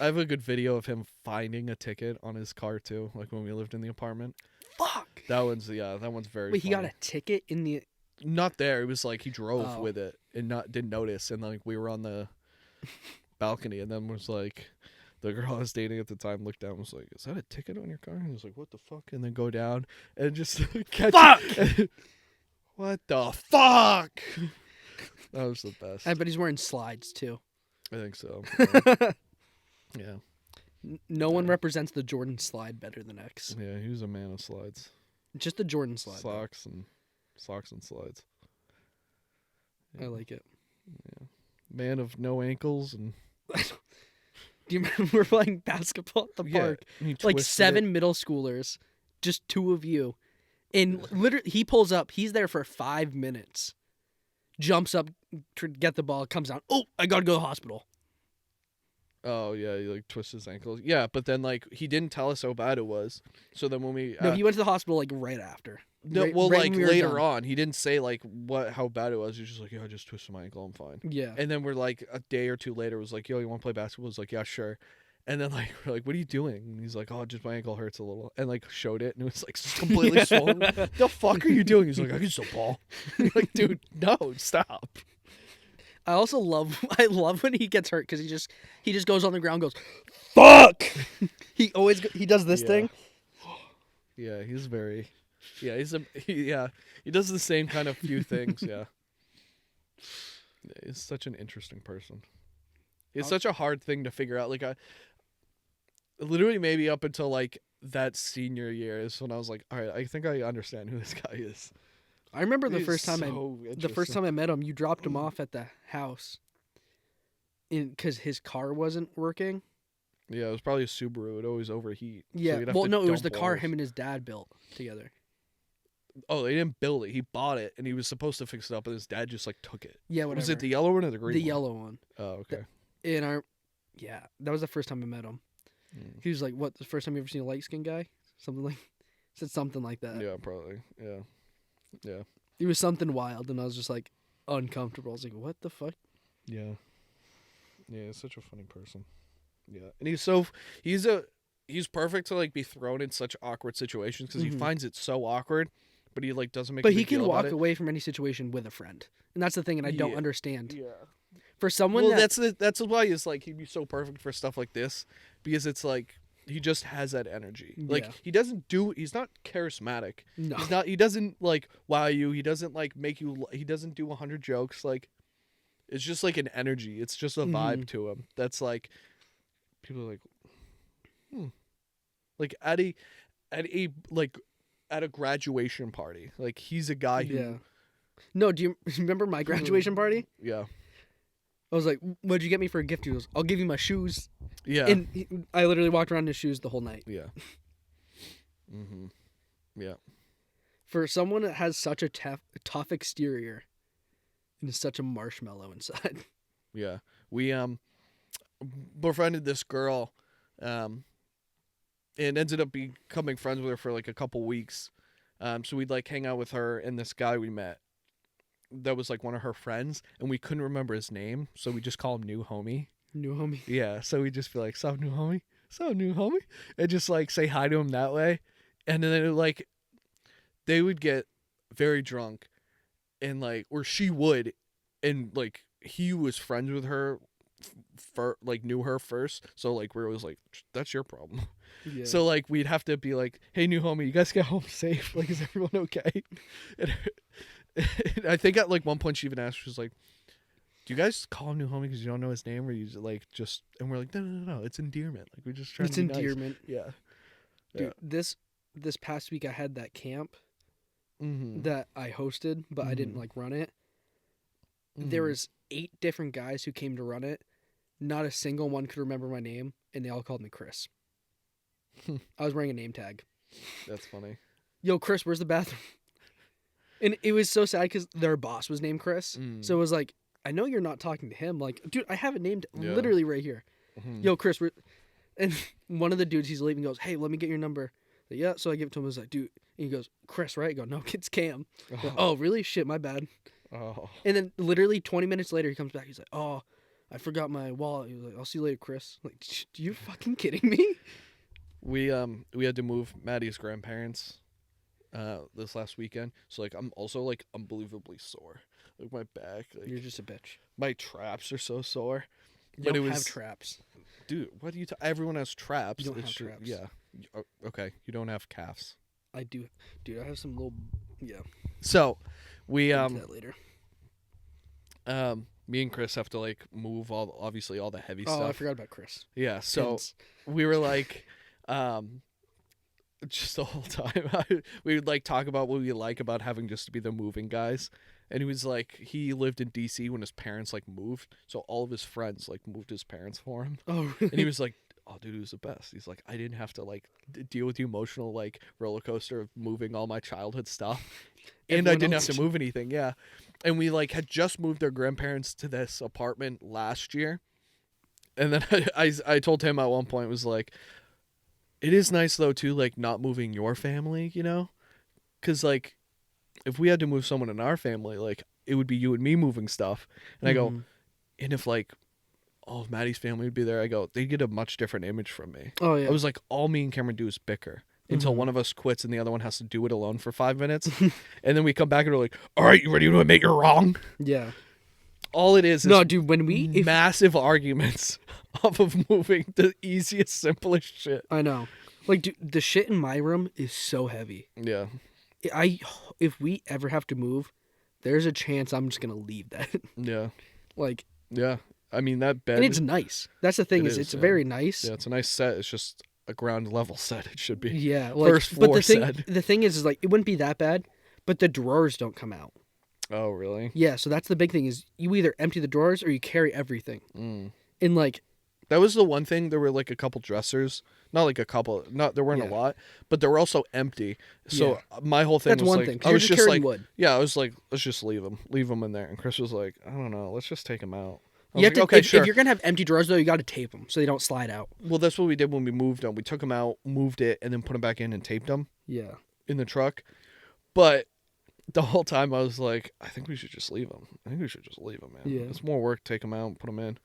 I have a good video of him finding a ticket on his car too, like when we lived in the apartment.
Fuck.
That one's very
Wait, he got
funny.
a ticket in the.
Not there. It was like he drove
Oh.
with it and didn't notice, and like we were on the balcony, and then was like, the girl I was dating at the time looked down and was like, "Is that a ticket on your car?" And he was like, "What the fuck?" And then go down and just catch.
Fuck!
What the fuck? That was the best.
I bet he's wearing slides too.
I think so. Yeah.
No one represents the Jordan slide better than X.
Yeah, he was a man of slides.
Just the Jordan slide. though.
Socks and slides.
I like it.
Man of no ankles and
Do you remember we were playing basketball at the park?
he
Like
twisted
7
it.
middle schoolers, just 2 of you. And literally, he pulls up. He's there for 5 minutes. Jumps up to get the ball. Comes down. Oh, I gotta go to the hospital.
Oh yeah, he like twisted his ankles. Yeah, but then like he didn't tell us how bad it was. So then when we
No, he went to the hospital like right after.
no,
Right-
well
right
like
when we were
later
done.
on, he didn't say like how bad it was. He was just like, yeah, I just twisted my ankle, I'm fine.
Yeah.
And then we're like a day or two later, was like, yo, you want to play basketball? I was like, yeah, sure. And then like we're like, what are you doing? And he's like, oh, just my ankle hurts a little, and like showed it, and it was like completely swollen. The fuck are you doing? He's like, I can still ball. You're like, dude, no, stop.
I also love when he gets hurt because he just goes on the ground, and goes, fuck. he does this
Yeah.
thing.
Yeah, he's very. Yeah, he does the same kind of few things. Yeah. He's such an interesting person. It's such a hard thing to figure out. Like, I literally maybe up until like that senior year is when I was like, all right, I think I understand who this guy is.
I remember the
He's
first time
so
I met him, you dropped him off at the house. because his car wasn't working.
Yeah, it was probably a Subaru. It'd always overheat. So
Yeah.
you'd have
Well,
to
no, it was the
dump
car
oils.
him and his dad built together.
Oh, they didn't build it. He bought it, and he was supposed to fix it up, and his dad just like took it.
Yeah, whatever.
Was it the yellow one or the green
The
one?
yellow one.
Oh, okay.
In our, yeah, that was the first time I met him.
Mm.
He was like, "What? The first time you ever seen a light skinned guy?" Something like, said something like that.
Yeah, probably. Yeah. Yeah.
It was something wild, and I was just like uncomfortable. I was like, "What the fuck?"
Yeah. Yeah, he's such a funny person. Yeah. And he's perfect to like be thrown in such awkward situations because he finds it so awkward, but he like doesn't make a
But he
big deal
can
about
walk
it.
away from any situation with a friend, and that's the thing. And I don't
Yeah.
understand.
Yeah.
For someone
Well,
that,
that's why he's like he'd be so perfect for stuff like this because it's like he just has that energy. Like
Yeah.
he's not charismatic.
no,
He doesn't like wow you. He doesn't like make you he doesn't do 100 jokes like it's just like an energy. It's just a vibe to him. That's like people are like like at a like at a graduation party. Like he's a guy who
yeah. No, do you remember my graduation party?
yeah.
I was like, "What'd you get me for a gift?" He goes, "I'll give you my shoes."
Yeah.
And I literally walked around in his shoes the whole night.
Yeah. Mhm. Yeah.
For someone that has such a tough exterior and is such a marshmallow inside.
Yeah. We befriended this girl and ended up becoming friends with her for like a couple weeks. So we'd like hang out with her and this guy we met that was like one of her friends and we couldn't remember his name, so we just call him New Homie.
New homie.
Yeah, so we just be like, "Sup, New Homie? Sup, New Homie?" And just like say hi to him that way. And then like they would get very drunk and like or she would and like he was friends with her like knew her first, so like we're always like that's your problem.
Yeah.
So like we'd have to be like, "Hey, New Homie, you guys get home safe? Like, is everyone okay?" And I think at like one point she even asked, she was like, "Do you guys call him New Homie because you don't know his name, or you like just?" And we're like, "No, it's endearment. Like we just try
it's
to be nice."
endearment.
Yeah.
Dude, this past week I had that camp
Mm-hmm.
that I hosted, but I didn't like run it. There was 8 different guys who came to run it. Not a single one could remember my name, and they all called me Chris. I was wearing a name tag.
That's funny.
Yo, Chris, where's the bathroom? And it was so sad because their boss was named Chris. So it was like, I know you're not talking to him. Like, dude, I have it named literally right here. Yo, Chris, and one of the dudes, he's leaving, goes, "Hey, let me get your number." Like, yeah, so I give it to him. I was like, "Dude," and he goes, "Chris, right?" I go, "No, it's Cam." Like, "Oh, really? Shit, my bad."
Oh.
And then literally 20 minutes later, he comes back. He's like, "Oh, I forgot my wallet." He was like, "I'll see you later, Chris." I'm like, "Do you fucking kidding me?"
We had to move Maddie's grandparents this last weekend. So like I'm also like unbelievably sore. Like my back, like
You're just a bitch.
my traps are so sore.
You
But
don't
it
have
was
traps.
dude, what do you everyone has traps.
You don't
It's
have traps.
Yeah. Okay, you don't have calves.
I do, dude. I have some little, yeah.
So, we
Get into that later.
me and Chris have to like move obviously all the heavy
Oh,
stuff.
I forgot about Chris.
Yeah, so
Pins.
we were like just the whole time we would like talk about what we like about having just to be the moving guys. And he was like he lived in DC when his parents like moved, so all of his friends like moved his parents for him.
Oh,
And he was like, "Oh, dude, it was the best." He's like, "I didn't have to like deal with the emotional like roller coaster of moving all my childhood stuff, and I
Everyone
didn't
else
have to move anything." Yeah, and we like had just moved our grandparents to this apartment last year, and then I told him at one point was like, "It is nice though too, like not moving your family, you know, because like if we had to move someone in our family, like it would be you and me moving stuff." And I go, and if like all of Maddie's family would be there, I go, they get a much different image from me.
Oh yeah.
I was like, all me and Cameron do is bicker until one of us quits and the other one has to do it alone for 5 minutes. And then we come back and we're like, "All right, you ready to admit you're wrong?"
Yeah.
All it is
No, dude. When we,
massive arguments off of moving the easiest, simplest shit.
I know, like, dude, the shit in my room is so heavy.
Yeah.
If we ever have to move, there's a chance I'm just gonna leave that.
Yeah.
Like,
Yeah. I mean, that bed.
and it's nice. That's the thing
It
is,
is,
it's
yeah.
very nice.
Yeah, it's a nice set. It's just a ground level set. It should be.
Yeah, like,
First
but
floor
the thing is like it wouldn't be that bad, but the drawers don't come out.
Oh, really?
Yeah, so that's the big thing is you either empty the drawers or you carry everything. And like,
That was the one thing. There were like a couple dressers, not like a couple, not there weren't
Yeah.
a lot, but they were also empty. So my whole thing
that's
was
one
like,
thing. 'Cause
I
you're
was
just
just
carrying
like,
wood.
yeah, I was like, let's just leave them in there. And Chris was like, I don't know, let's just take them out. I
You
was
have
like,
to,
okay,
if,
sure.
if you're gonna have empty drawers though, you got to tape them so they don't slide out.
Well, that's what we did when we moved them. We took them out, moved it, and then put them back in and taped them
Yeah.
in the truck. But the whole time I was like, I think we should just leave them. I think we should just leave them, man.
Yeah.
It's more work. Take them out and put them in.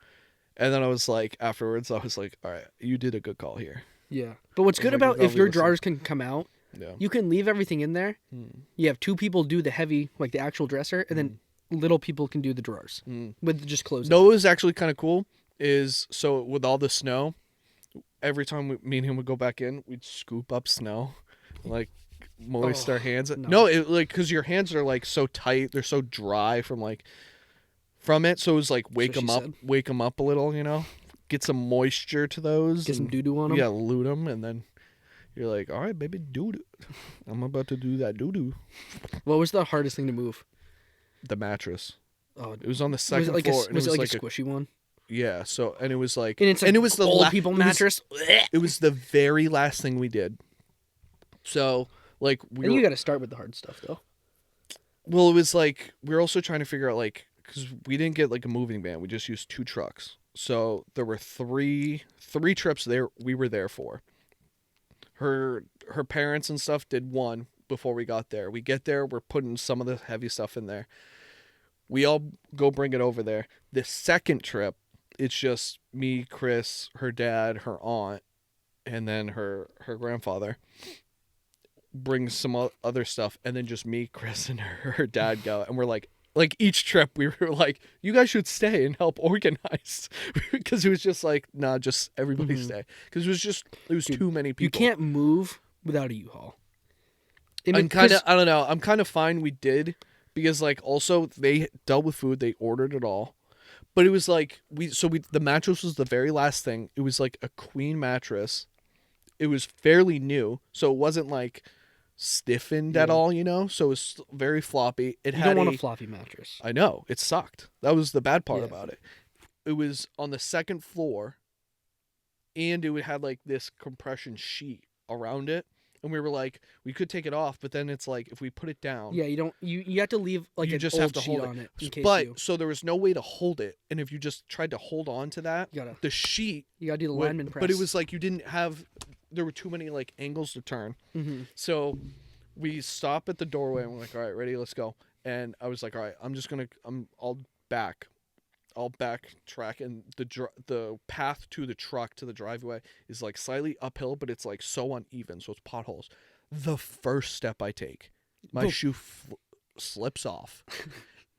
And then I was like, afterwards, I was like, all right, you did a good call here.
Yeah. But what's good
like,
about
I'll
if your
listen.
drawers can come out,
Yeah.
you can leave everything in there. You have two people do the heavy, like the actual dresser, and then little people can do the drawers with just closing.
No, what was actually kind of cool is so with all the snow, every time me and him would go back in, we'd scoop up snow, like moist our hands. No, it like because your hands are like so tight, they're so dry from it. So it was like wake
what
them
she said.
up a little, get some moisture to those.
Get some
and-
doo-doo on 'em.
Yeah, loot them, and then you're like, all right, baby, doo doo. I'm about to do that doo doo.
What was the hardest thing to move?
The mattress.
Oh,
It was on the
was
second
it like
floor.
a
and
was it like
a
a squishy one?
yeah. So and it was like
And it's
it was the
old people
it was-
mattress.
It was the very last thing we did. So like we
And
were,
you got to start with the hard stuff though.
well, it was like we were also trying to figure out like because we didn't get like a moving van, we just used 2 trucks. So there were three trips there we were there for. Her parents and stuff did one before we got there. We get there, we're putting some of the heavy stuff in there. We all go bring it over there. The second trip, it's just me, Chris, her dad, her aunt, and then her grandfather brings some other stuff, and then just me, Chris, and her dad go. And we're like each trip we were like, you guys should stay and help organize because it was just like, nah, just everybody stay because it was too many people.
You can't move without a U-Haul.
I'm kind of I don't know. I'm kind of fine we did because like also they dealt with food. They ordered it all, but it was like the mattress was the very last thing. It was like a queen mattress. It was fairly new, so it wasn't like stiffened at all. So it was very floppy. It
You
had
don't want a floppy mattress.
I know it sucked. That was the bad part
Yeah.
about it. It was on the second floor, and it had like this compression sheet around it. And we were like, we could take it off, but then it's like if we put it down,
Yeah, you don't. You have to leave like
you
an
just
old
have to
sheet
hold
on
it.
it in case
But
you.
so there was no way to hold it, and if you just tried to hold on to that,
You gotta.
the sheet
You gotta do the
would-
lineman press.
but it was like you didn't have. There were too many like angles to turn.
Mm-hmm.
So we stop at the doorway and we're like, all right, ready, let's go. And I was like, all right, I'll backtrack, and the path to the truck to the driveway is like slightly uphill, but it's like so uneven, so it's potholes. The first step I take, my
Boom.
shoe slips off,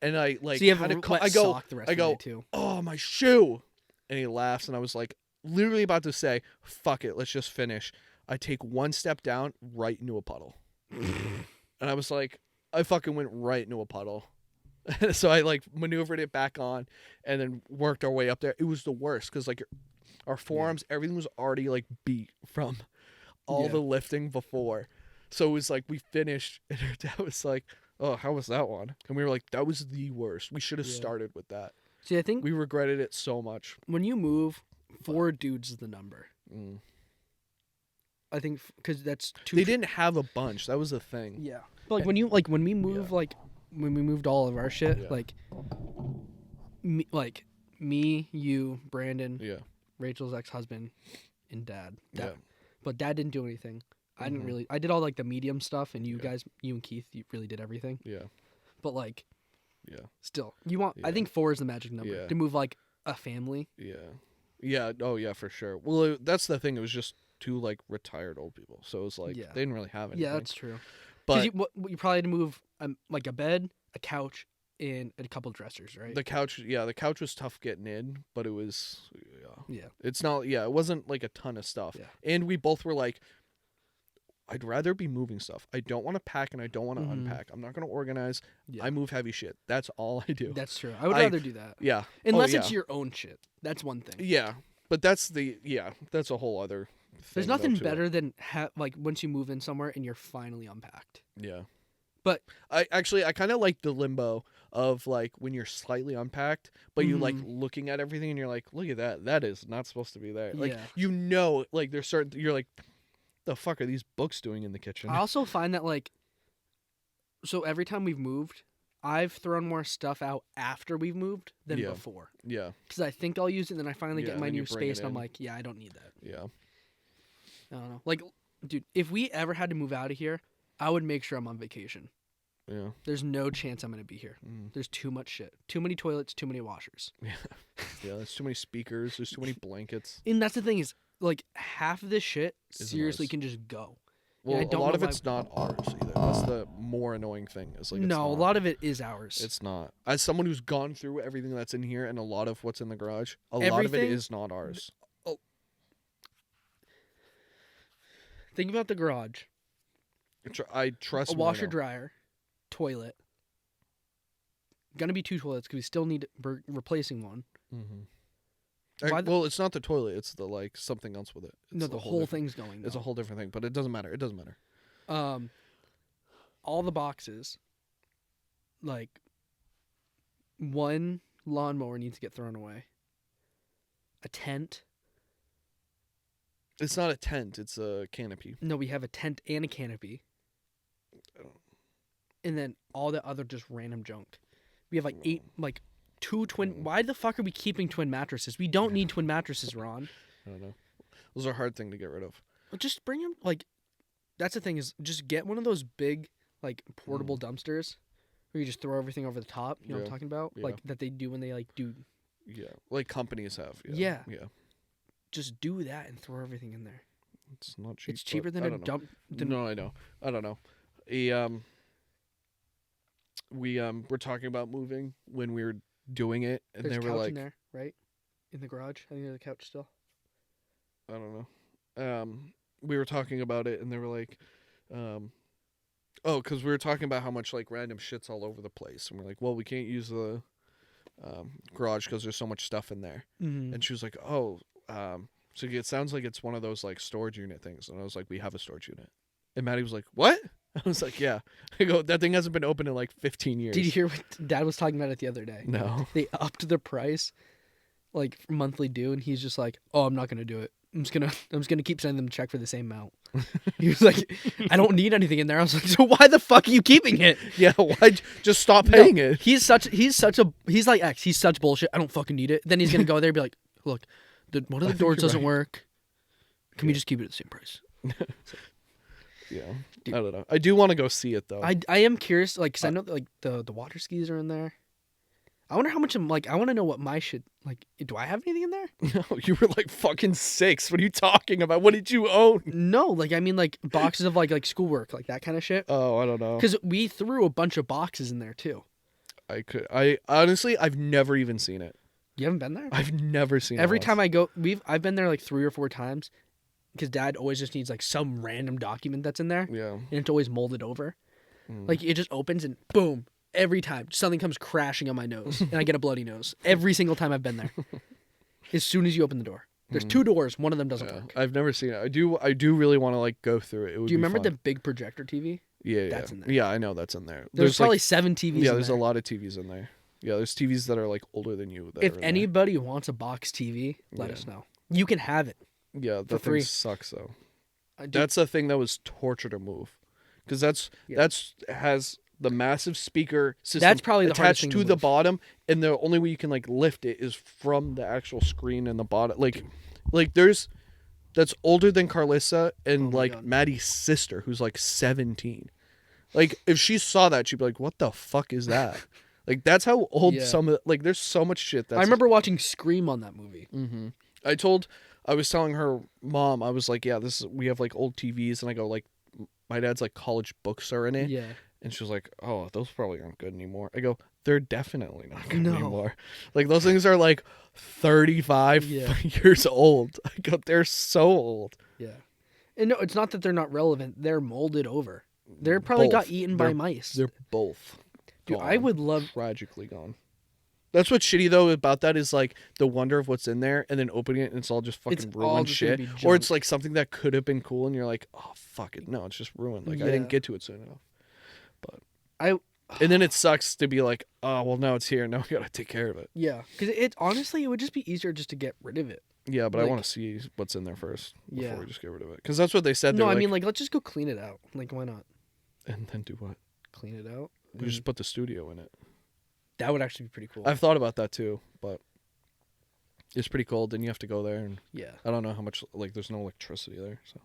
and I like
So you have
had
a
to call,
wet
I go,
sock the rest
I
of the
go,
day too.
oh my shoe, and he laughs, and I was like, literally about to say, fuck it, let's just finish. I take one step down, right into a puddle, and I was like, I fucking went right into a puddle. So I like maneuvered it back on and then worked our way up there. It was the worst because like our forearms, everything was already like beat from all
Yeah.
the lifting before. So it was like we finished and her dad was like, oh, how was that one? And we were like, that was the worst. We should have
Yeah.
started with that.
See, I think
We regretted it so much.
when you move, 4 dudes is the number.
Mm.
I think because that's 2.
They didn't have a bunch. That was the thing.
Yeah. But like when we move when we moved all of our shit
Yeah.
me, you, Brandon,
Yeah.
Rachel's ex-husband, and Dad.
Yeah.
But Dad didn't do anything. I didn't
Mhm.
really. I did all like the medium stuff, and you
Yeah.
guys, you and Keith, you really did everything.
Yeah.
But like,
Yeah.
still, you want. I
Yeah.
think 4 is the magic number
Yeah.
to move like a family.
Yeah. Yeah. Oh, yeah, for sure. Well, that's the thing. It was just 2 like retired old people. So it was like
Yeah.
they didn't really have anything.
Yeah, that's true.
But
Because you probably had to move like a bed, a couch, and a couple dressers, right?
the couch was tough getting in, but it was
yeah.
it's not it wasn't like a ton of stuff.
Yeah.
And we both were like, I'd rather be moving stuff. I don't want to pack and I don't want to
Mhm.
unpack. I'm not going to organize.
Yeah.
I move heavy shit. That's all I do.
That's true. I would
I-
rather do that.
Yeah.
Unless
Oh,
it's
yeah.
your own shit. That's one thing.
Yeah. But that's that's a whole other thing.
There's
though,
nothing
too.
better than like once you move in somewhere and you're finally unpacked.
Yeah.
But
I kind of like the limbo of like when you're slightly unpacked, but you like looking at everything and you're like, look at that. That is not supposed to be there. Like
Yeah.
you know, like there's certain you're like, the fuck are these books doing in the kitchen?
I also find that like, so every time we've moved, I've thrown more stuff out after we've moved than
Yeah.
before.
Yeah.
Because I think I'll use it, and then I finally
Yeah,
get my
then you
new
bring it
space, and I'm
in.
like, yeah, I don't need that.
Yeah.
I don't know. Like, dude, if we ever had to move out of here, I would make sure I'm on vacation.
Yeah.
There's no chance I'm going to be here. There's too much shit. Too many toilets, too many washers.
Yeah. Yeah. There's too many speakers. There's too many blankets.
And that's the thing is, like, half of this shit
Isn't
seriously
ours.
can just go.
Well,
I
a
don't
lot
know
of
why-
it's not ours either. That's the more annoying thing. It's like it's
No, a
not.
lot of it is ours.
It's not. As someone who's gone through everything that's in here and a lot of what's in the garage, a lot of it
Everything-
is not ours.
Think about the garage.
I trust
A
me, I
washer
know.
dryer, toilet. Gonna be 2 toilets because we still need we're replacing one. Why the-
Well, it's not the toilet. It's the like something else with it. It's
No,
a
the whole
different-
thing's going.
It's a
though.
whole different thing, but it doesn't matter. It doesn't matter.
All the boxes. Like, one lawnmower needs to get thrown away. A tent.
It's not a tent. It's a canopy.
No, we have a tent and a canopy. And then all the other just random junk. We have like 8, like 2 twin. Why the fuck are we keeping twin mattresses? We don't need twin mattresses, Ron.
I don't know. Those are a hard thing to get rid of.
Just bring them. Like, that's the thing is, just get one of those big, like, portable dumpsters where you just throw everything over the top. You know what I'm
Yeah.
talking about?
Yeah.
Like that they do when they like do.
Yeah, like companies have.
Yeah.
Yeah.
Just do that and throw everything in there.
It's not cheap.
It's cheaper
but
than
I
a
don't know.
dump.
No, I know. I don't know. We were talking about moving when we were doing it, and
There's
they
a
were
couch
like,
in there, right? In the garage. I think there's a couch still.
I don't know. We were talking about it, and they were like, oh, because we were talking about how much like random shit's all over the place, and we're like, well, we can't use the garage because there's so much stuff in there.
Mm-hmm.
And she was like, oh, so it sounds like it's one of those like storage unit things. And I was like, we have a storage unit. And Maddie was like, what? I was like, yeah. I go, that thing hasn't been open in like 15 years.
Did you hear what Dad was talking about it the other day?
No.
They upped the price, like monthly due, and he's just like, "Oh, I'm not gonna do it. I'm just gonna keep sending them a check for the same amount." He was like, "I don't need anything in there." I was like, "So why the fuck are you keeping it?"
Yeah, why just stop paying it?
He's like X. He's such bullshit. I don't fucking need it. Then he's gonna go there and be like, "Look, one of the doors doesn't work. Can we just keep it at the same price?"
Yeah.
Dude.
I don't know. I do want to go see it though.
I am curious, like, 'cause I know that, like the water skis are in there. I wonder how much I'm like. I want to know what my shit like. Do I have anything in there?
No, you were like fucking 6. What are you talking about? What did you own?
No, like I mean, like boxes of like schoolwork, like that kind of shit.
Oh, I don't know.
Because we threw a bunch of boxes in there too.
I honestly, I've never even seen it.
You haven't been there?
I've never seen it.
Every
once.
time I go, I've been there like 3 or 4 times. Because Dad always just needs like some random document that's in there,
Yeah.
and it's always molded over. Like it just opens and boom, every time something comes crashing on my nose, and I get a bloody nose every single time I've been there. As soon as you open the door, there's 2 doors. One of them doesn't
Yeah.
work.
I've never seen it. I do really want to like go through it. It would
Do you
be
remember
fun.
the big projector TV?
Yeah,
That's
yeah.
in there.
Yeah, I know that's in there.
There's probably
like,
7 TVs.
yeah,
in
there's
there.
a lot of TVs in there. Yeah, there's TVs that are like older than you. That
If
are in there.
anybody wants a box TV, let us know. You can have it.
Yeah, that
free.
thing sucks though.
I do-
That's a thing that was torture to move, because that's has the massive speaker system.
That's probably the hardest
attached
thing
to
to
the
move.
bottom, and the only way you can like lift it is from the actual screen in the bottom. Like there's that's older than Carlissa and
my
like
God.
Maddie's sister, who's like 17. Like if she saw that, she'd be like, "What the fuck is that?" Like that's how old
Yeah.
some of like there's so much shit. That's
I remember watching Scream on that movie.
I was telling her mom, I was like, yeah, we have like old TVs, and I go like, my dad's like college books are in it,
Yeah.
and she was like, oh, those probably aren't good anymore. I go, they're definitely not good
No.
anymore. Like those things are like 35
Yeah.
years old. I go, they're so old.
Yeah. And no, it's not that they're not relevant. They're molded over. They're probably got
Both.
eaten by
They're-
mice.
They're both.
Dude, I
gone.
would love.
Tragically gone. That's what's shitty though about that is like the wonder of what's in there, and then opening it and it's all just fucking
It's all
ruined
just gonna
shit.
be
Or
junk.
it's like something that could have been cool, and you're like, oh fuck it, no, it's just ruined. Like I
Yeah.
didn't get to it soon enough. And then it sucks to be like, oh well, now it's here. Now we gotta take care of it.
Yeah, because it honestly it would just be easier just to get rid of it.
Yeah, but I
Like-
want to see what's in there first before
Yeah.
we just get rid of it. Because that's what they said.
No,
They're
I mean like let's just go clean it out. Like why not
and then do what?
clean it out?
We just put the studio in it.
That would actually be pretty cool.
I've thought about that too, but it's pretty cold. Then you have to go there, and
Yeah.
I don't know how much. Like, there's no electricity there, so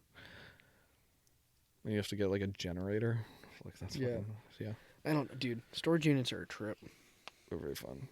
and you have to get like a generator. Like that's
Yeah.
fucking, yeah,
I don't know, dude. Storage units are a trip.
they're very fun.